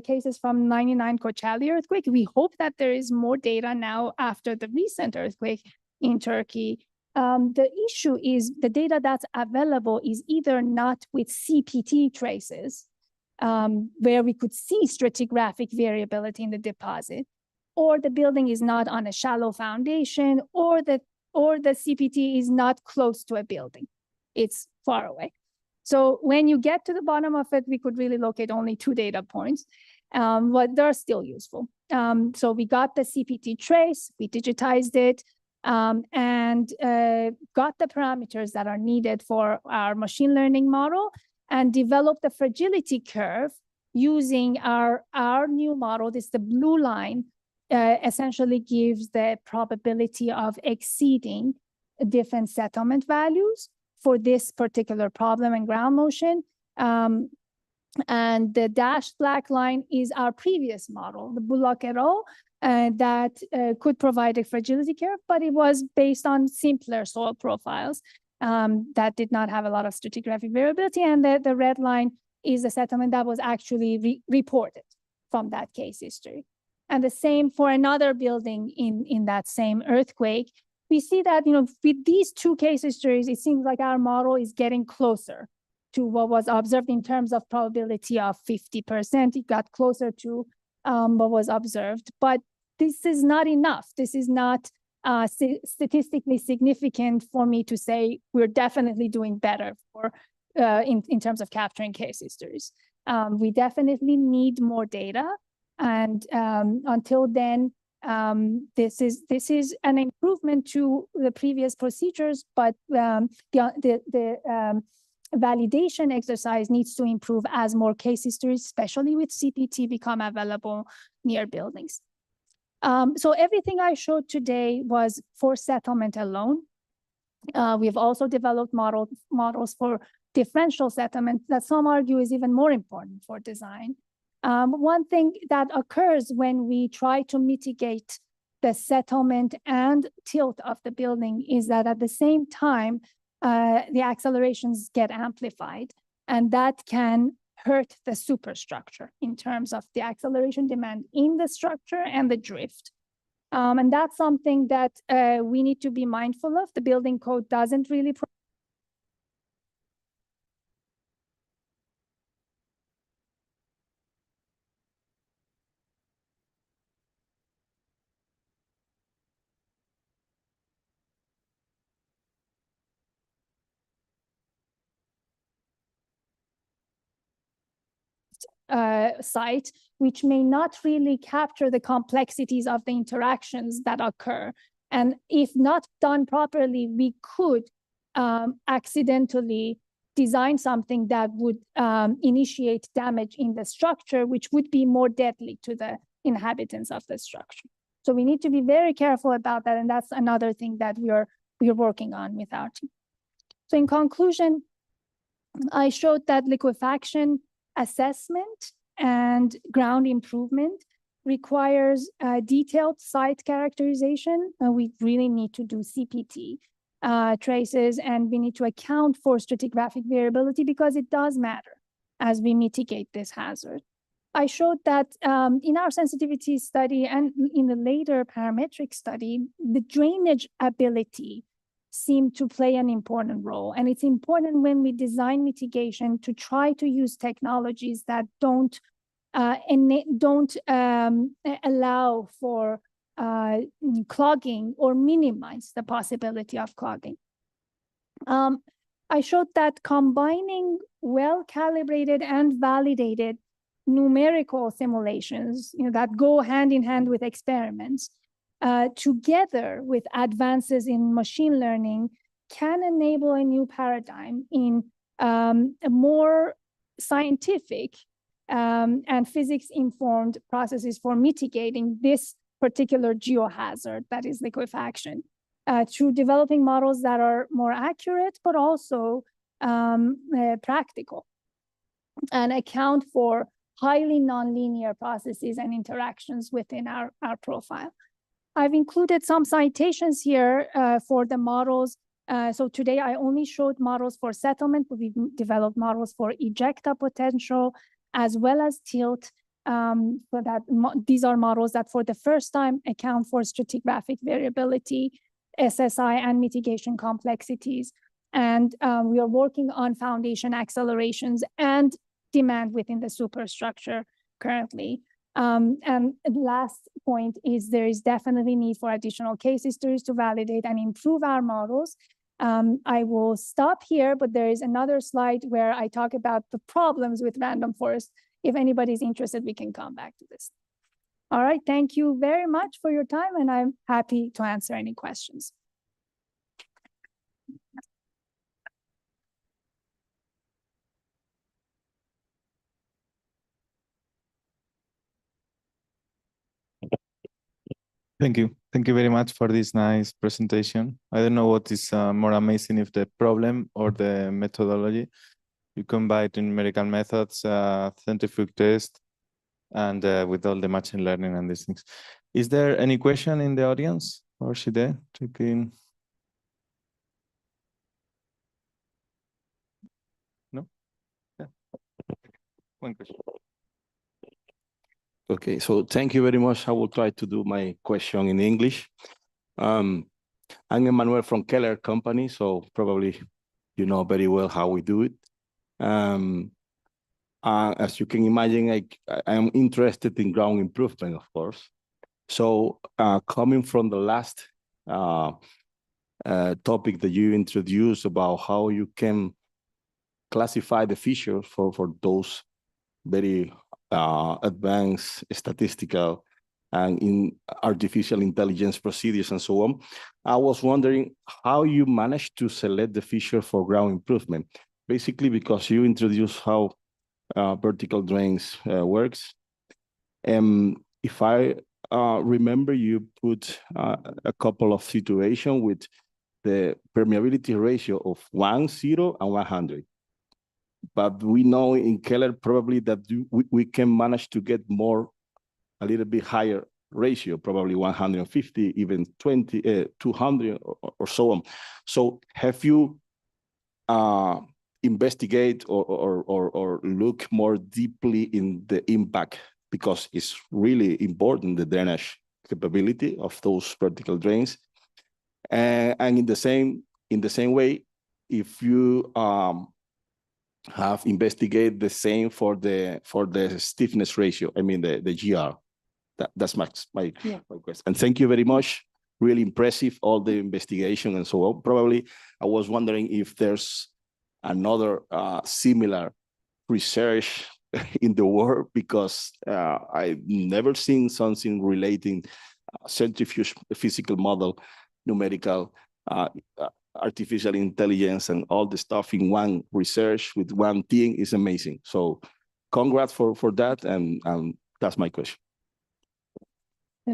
cases from 99 Kocaeli earthquake. We hope that there is more data now after the recent earthquake in Turkey. The issue is the data that's available is either not with CPT traces, where we could see stratigraphic variability in the deposit, or the building is not on a shallow foundation, or the CPT is not close to a building. It's far away. So when you get to the bottom of it, we could really locate only two data points, but they're still useful. So we got the CPT trace, we digitized it, and got the parameters that are needed for our machine learning model, and developed the fragility curve using our new model. This, the blue line, essentially gives the probability of exceeding different settlement values for this particular problem and ground motion. And the dashed black line is our previous model, the Bullock et al., that could provide a fragility curve, but it was based on simpler soil profiles that did not have a lot of stratigraphic variability. And the red line is a settlement that was actually reported from that case history. And the same for another building in that same earthquake. We see that, with these two case histories, it seems like our model is getting closer to what was observed in terms of probability of 50%. It got closer to what was observed, but this is not enough. This is not statistically significant for me to say we're definitely doing better in terms of capturing case histories. We definitely need more data, and until then, this is an improvement to the previous procedures, but the validation exercise needs to improve as more case histories, especially with CPT, become available near buildings. So everything I showed today was for settlement alone. We've also developed models for differential settlement that some argue is even more important for design. One thing that occurs when we try to mitigate the settlement and tilt of the building is that at the same time, the accelerations get amplified, and that can hurt the superstructure in terms of the acceleration demand in the structure and the drift. And that's something that we need to be mindful of. The building code doesn't really site, which may not really capture the complexities of the interactions that occur. And if not done properly, we could accidentally design something that would initiate damage in the structure, which would be more deadly to the inhabitants of the structure. So we need to be very careful about that. And that's another thing that we are working on with our team. So in conclusion, I showed that liquefaction assessment and ground improvement requires detailed site characterization. We really need to do CPT traces, and we need to account for stratigraphic variability because it does matter as we mitigate this hazard. I showed that in our sensitivity study and in the later parametric study, the drainage ability seemed to play an important role. And it's important when we design mitigation to try to use technologies that don't allow for clogging or minimize the possibility of clogging. I showed that combining well-calibrated and validated numerical simulations, that go hand in hand with experiments, together with advances in machine learning, can enable a new paradigm in a more scientific and physics-informed processes for mitigating this particular geohazard that is liquefaction, through developing models that are more accurate, but also practical and account for highly nonlinear processes and interactions within our profile. I've included some citations here for the models. So today I only showed models for settlement, but we've developed models for ejecta potential as well as tilt. So that these are models that for the first time account for stratigraphic variability, SSI, and mitigation complexities. And we are working on foundation accelerations and demand within the superstructure currently. And the last point is there is definitely need for additional case histories to validate and improve our models. I will stop here, but there is another slide where I talk about the problems with random forest. If anybody's interested, we can come back to this. All right, thank you very much for your time, and I'm happy to answer any questions. Thank you. Thank you very much for this nice presentation. I don't know what is more amazing, if the problem or the methodology. You combine numerical methods, centrifuge test, and with all the machine learning and these things. Is there any question in the audience? Or should I check in? No? Yeah. One question. Okay, so thank you very much. I will try to do my question in English. I'm Emmanuel from Keller Company, so probably you know very well how we do it. As you can imagine, I am interested in ground improvement, of course. So coming from the last topic that you introduced about how you can classify the features for those very advanced statistical and in artificial intelligence procedures and so on, I was wondering how you managed to select the feature for ground improvement. Basically, because you introduced how vertical drains works. If I remember, you put a couple of situations with the permeability ratio of 1, 0, and 100. But we know in Keller probably that we can manage to get a little bit higher ratio, probably 150, even 200 or so on. So have you investigate or look more deeply in the impact, because it's really important, the drainage capability of those vertical drains, and in the same way, if you have investigated the same for the stiffness ratio, I mean the GR. That's my question. And thank you very much. Really impressive, all the investigation and so on. Probably I was wondering if there's another similar research in the world, because I've never seen something relating centrifuge physical model, numerical, artificial intelligence, and all the stuff in one research with one team is amazing. So congrats for that, and that's my question.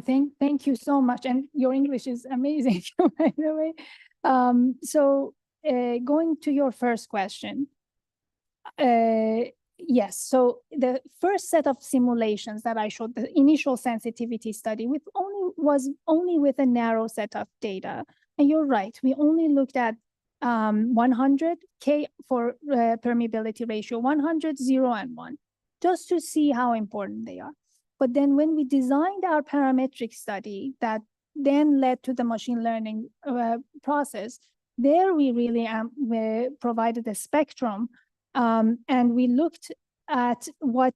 Thank you so much. And your English is amazing, by the way. Going to your first question. Yes, so the first set of simulations that I showed, the initial sensitivity study, was only with a narrow set of data. And you're right, we only looked at 100 K for permeability ratio, 100, 0, and 1, just to see how important they are. But then when we designed our parametric study that then led to the machine learning process, there we really provided a spectrum, and we looked at what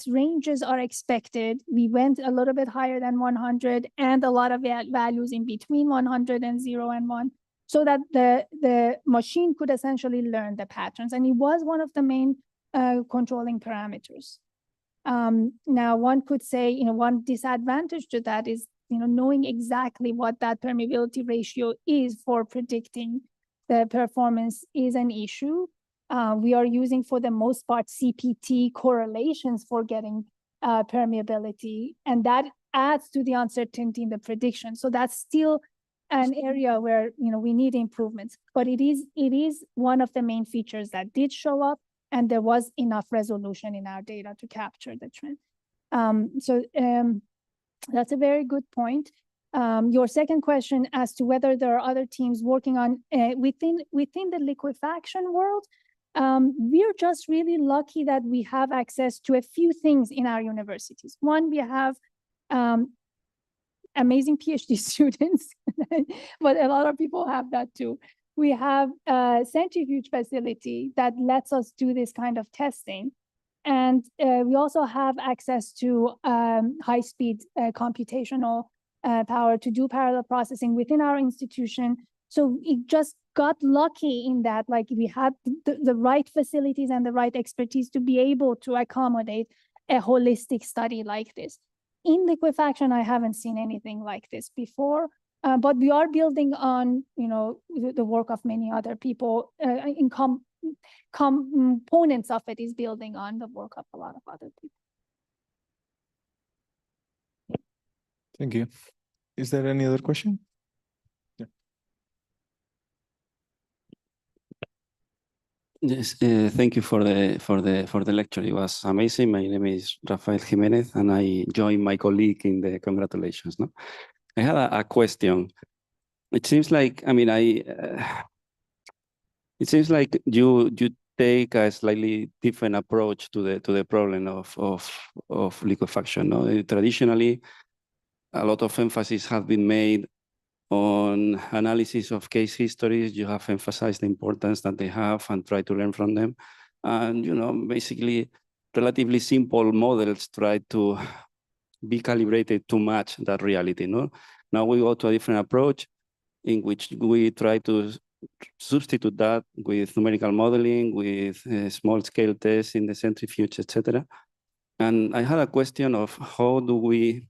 ranges are expected. We went a little bit higher than 100 and a lot of values in between 100 and 0 and 1, so that the machine could essentially learn the patterns. And it was one of the main controlling parameters. Now, one could say, one disadvantage to that is, knowing exactly what that permeability ratio is for predicting the performance is an issue. We are using, for the most part, CPT correlations for getting permeability, and that adds to the uncertainty in the prediction. So that's still an area where we need improvements. But it is one of the main features that did show up, and there was enough resolution in our data to capture the trend. That's a very good point. Your second question as to whether there are other teams working on within the liquefaction world. We're just really lucky that we have access to a few things in our universities. One, we have amazing PhD students, but a lot of people have that too. We have a centrifuge facility that lets us do this kind of testing. And we also have access to high-speed computational power to do parallel processing within our institution. So it just got lucky in that, we had the right facilities and the right expertise to be able to accommodate a holistic study like this. In liquefaction, I haven't seen anything like this before, but we are building on, the work of many other people. Components of it is building on the work of a lot of other people. Thank you. Is there any other question? Yeah. Yes, thank you for the lecture. It was amazing. My name is Rafael Jimenez, and I joined my colleague in the congratulations. No, I had a question. It seems like, it seems like you take a slightly different approach to the problem of liquefaction. No? Traditionally, a lot of emphasis has been made on analysis of case histories. You have emphasized the importance that they have and try to learn from them. And, basically, relatively simple models try to be calibrated to match that reality. No? Now we go to a different approach in which we try to substitute that with numerical modeling, with small-scale tests in the centrifuge, etc. And I had a question of how do we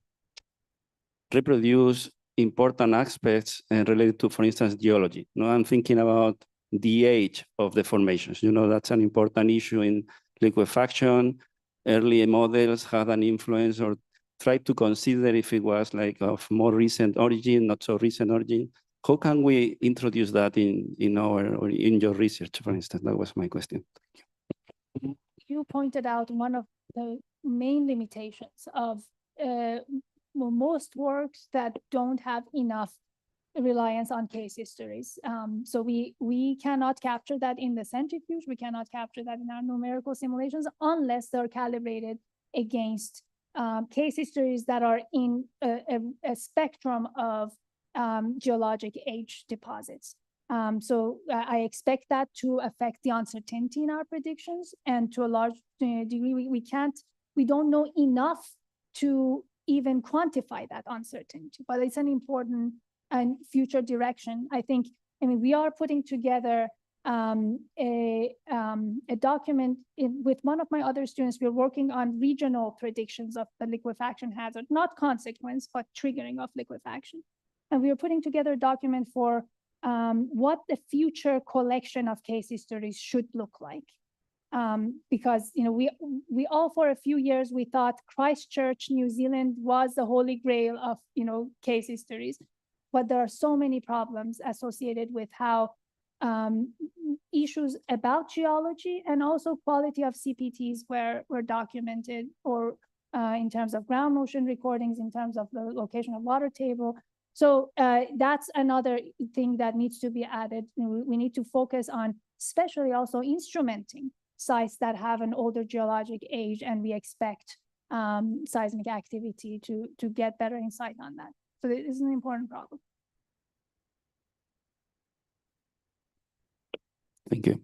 reproduce important aspects related to, for instance, geology. I'm thinking about the age of the formations. That's an important issue in liquefaction. Early models had an influence or tried to consider if it was of more recent origin, not so recent origin. How can we introduce that in your research, for instance? That was my question. You pointed out one of the main limitations of most works that don't have enough reliance on case histories. So we cannot capture that in the centrifuge. We cannot capture that in our numerical simulations unless they're calibrated against case histories that are in a spectrum of geologic age deposits. So I expect that to affect the uncertainty in our predictions, and to a large degree, we don't know enough to even quantify that uncertainty, but it's an important and future direction. I think, we are putting together a document with one of my other students. We're working on regional predictions of the liquefaction hazard, not consequence, but triggering of liquefaction. And we are putting together a document for what the future collection of case histories should look like. Because we all for a few years we thought Christchurch, New Zealand was the holy grail of case histories, but there are so many problems associated with how issues about geology and also quality of CPTs were documented, or in terms of ground motion recordings, in terms of the location of water table. So that's another thing that needs to be added. We need to focus on, especially also instrumenting sites that have an older geologic age, and we expect seismic activity to get better insight on that. So it is an important problem. Thank you.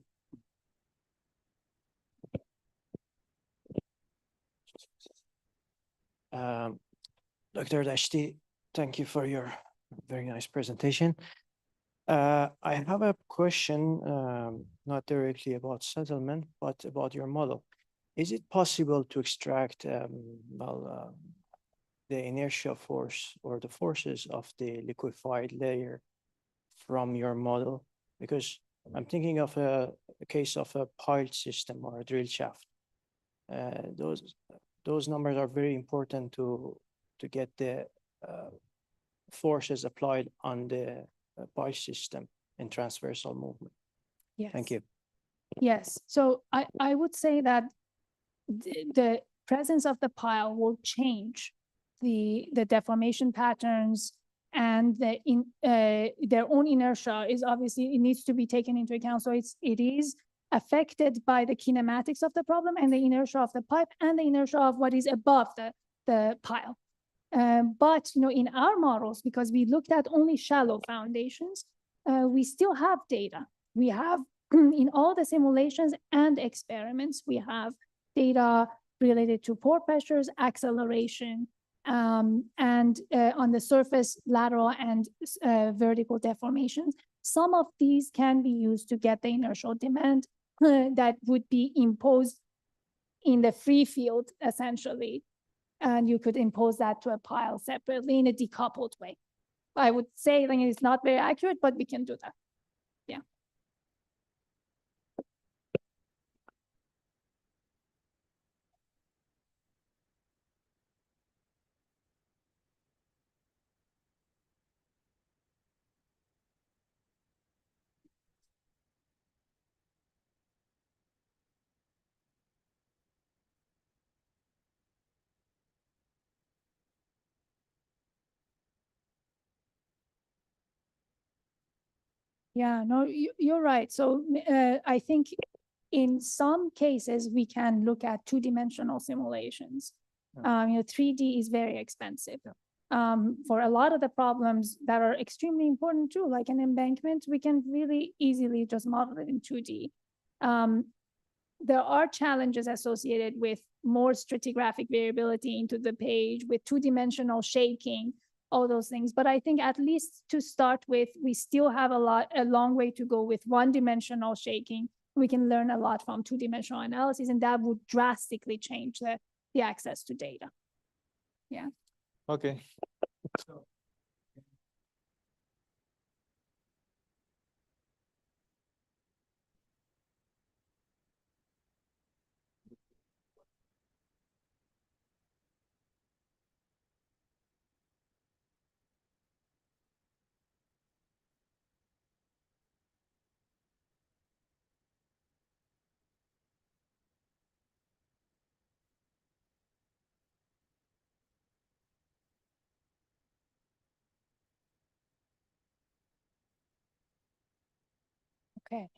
Dr. Dashti, thank you for your very nice presentation. I have a question, not directly about settlement, but about your model. Is it possible to extract the inertial force or the forces of the liquefied layer from your model? Because I'm thinking of a case of a piled system or a drill shaft. Those numbers are very important to get the forces applied on the pile system in transversal movement. Yes. Thank you. Yes. So I would say that the presence of the pile will change the deformation patterns, and their own inertia is obviously, it needs to be taken into account. So it is affected by the kinematics of the problem and the inertia of the pipe and the inertia of what is above the pile. But in our models, because we looked at only shallow foundations, we still have data. We have in all the simulations and experiments, we have data related to pore pressures, acceleration, and on the surface, lateral and vertical deformations. Some of these can be used to get the inertial demand that would be imposed in the free field, essentially. And you could impose that to a pile separately in a decoupled way. I would say it's not very accurate, but we can do that. Yeah. Yeah, no, you're right. So I think in some cases, we can look at two-dimensional simulations. 3D is very expensive. For a lot of the problems that are extremely important too, like an embankment, we can really easily just model it in 2D. There are challenges associated with more stratigraphic variability into the page, with two-dimensional shaking, all those things. But I think at least to start with, we still have a long way to go with one-dimensional shaking. We can learn a lot from two-dimensional analysis, and that would drastically change the access to data. Yeah. Okay. Okay.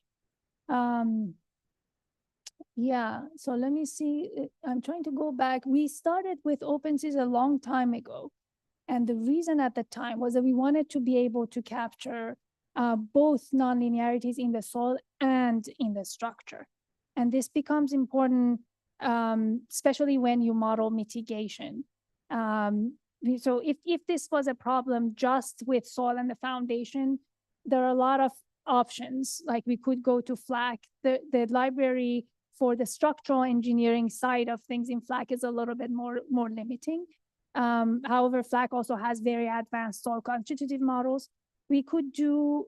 Yeah, so let me see. I'm trying to go back. We started with OPENSEES a long time ago. And the reason at the time was that we wanted to be able to capture both nonlinearities in the soil and in the structure. And this becomes important, especially when you model mitigation. So if this was a problem just with soil and the foundation, there are a lot of options. Like we could go to FLAC. The library for the structural engineering side of things in FLAC is a little bit more limiting. However, FLAC also has very advanced soil constitutive models. We could do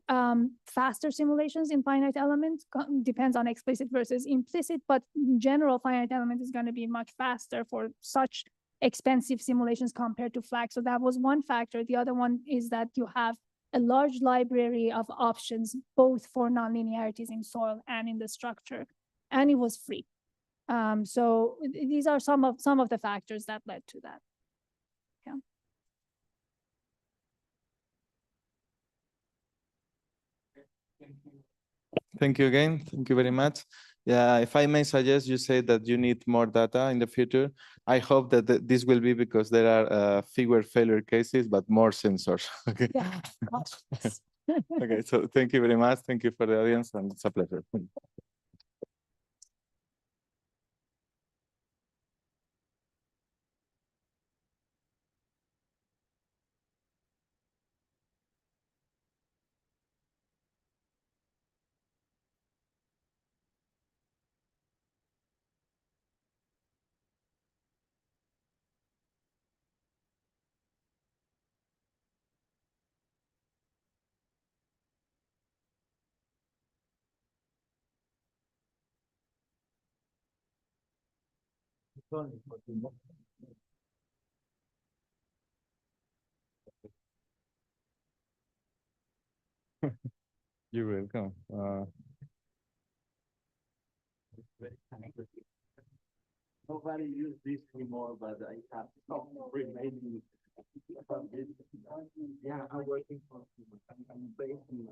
faster simulations in finite elements, depends on explicit versus implicit, but in general, finite element is going to be much faster for such expensive simulations compared to FLAC. So that was one factor. The other one is that you have a large library of options, both for nonlinearities in soil and in the structure, and it was free. So these are some of the factors that led to that. Yeah. Thank you again. Thank you very much. Yeah, if I may suggest, you say that you need more data in the future. I hope that this will be because there are fewer failure cases, but more sensors. Okay. Yeah. Okay, so thank you very much. Thank you for the audience, and it's a pleasure. You're welcome. Nobody use this anymore, but I have some remaining from this. Yeah, I'm working for. I'm based in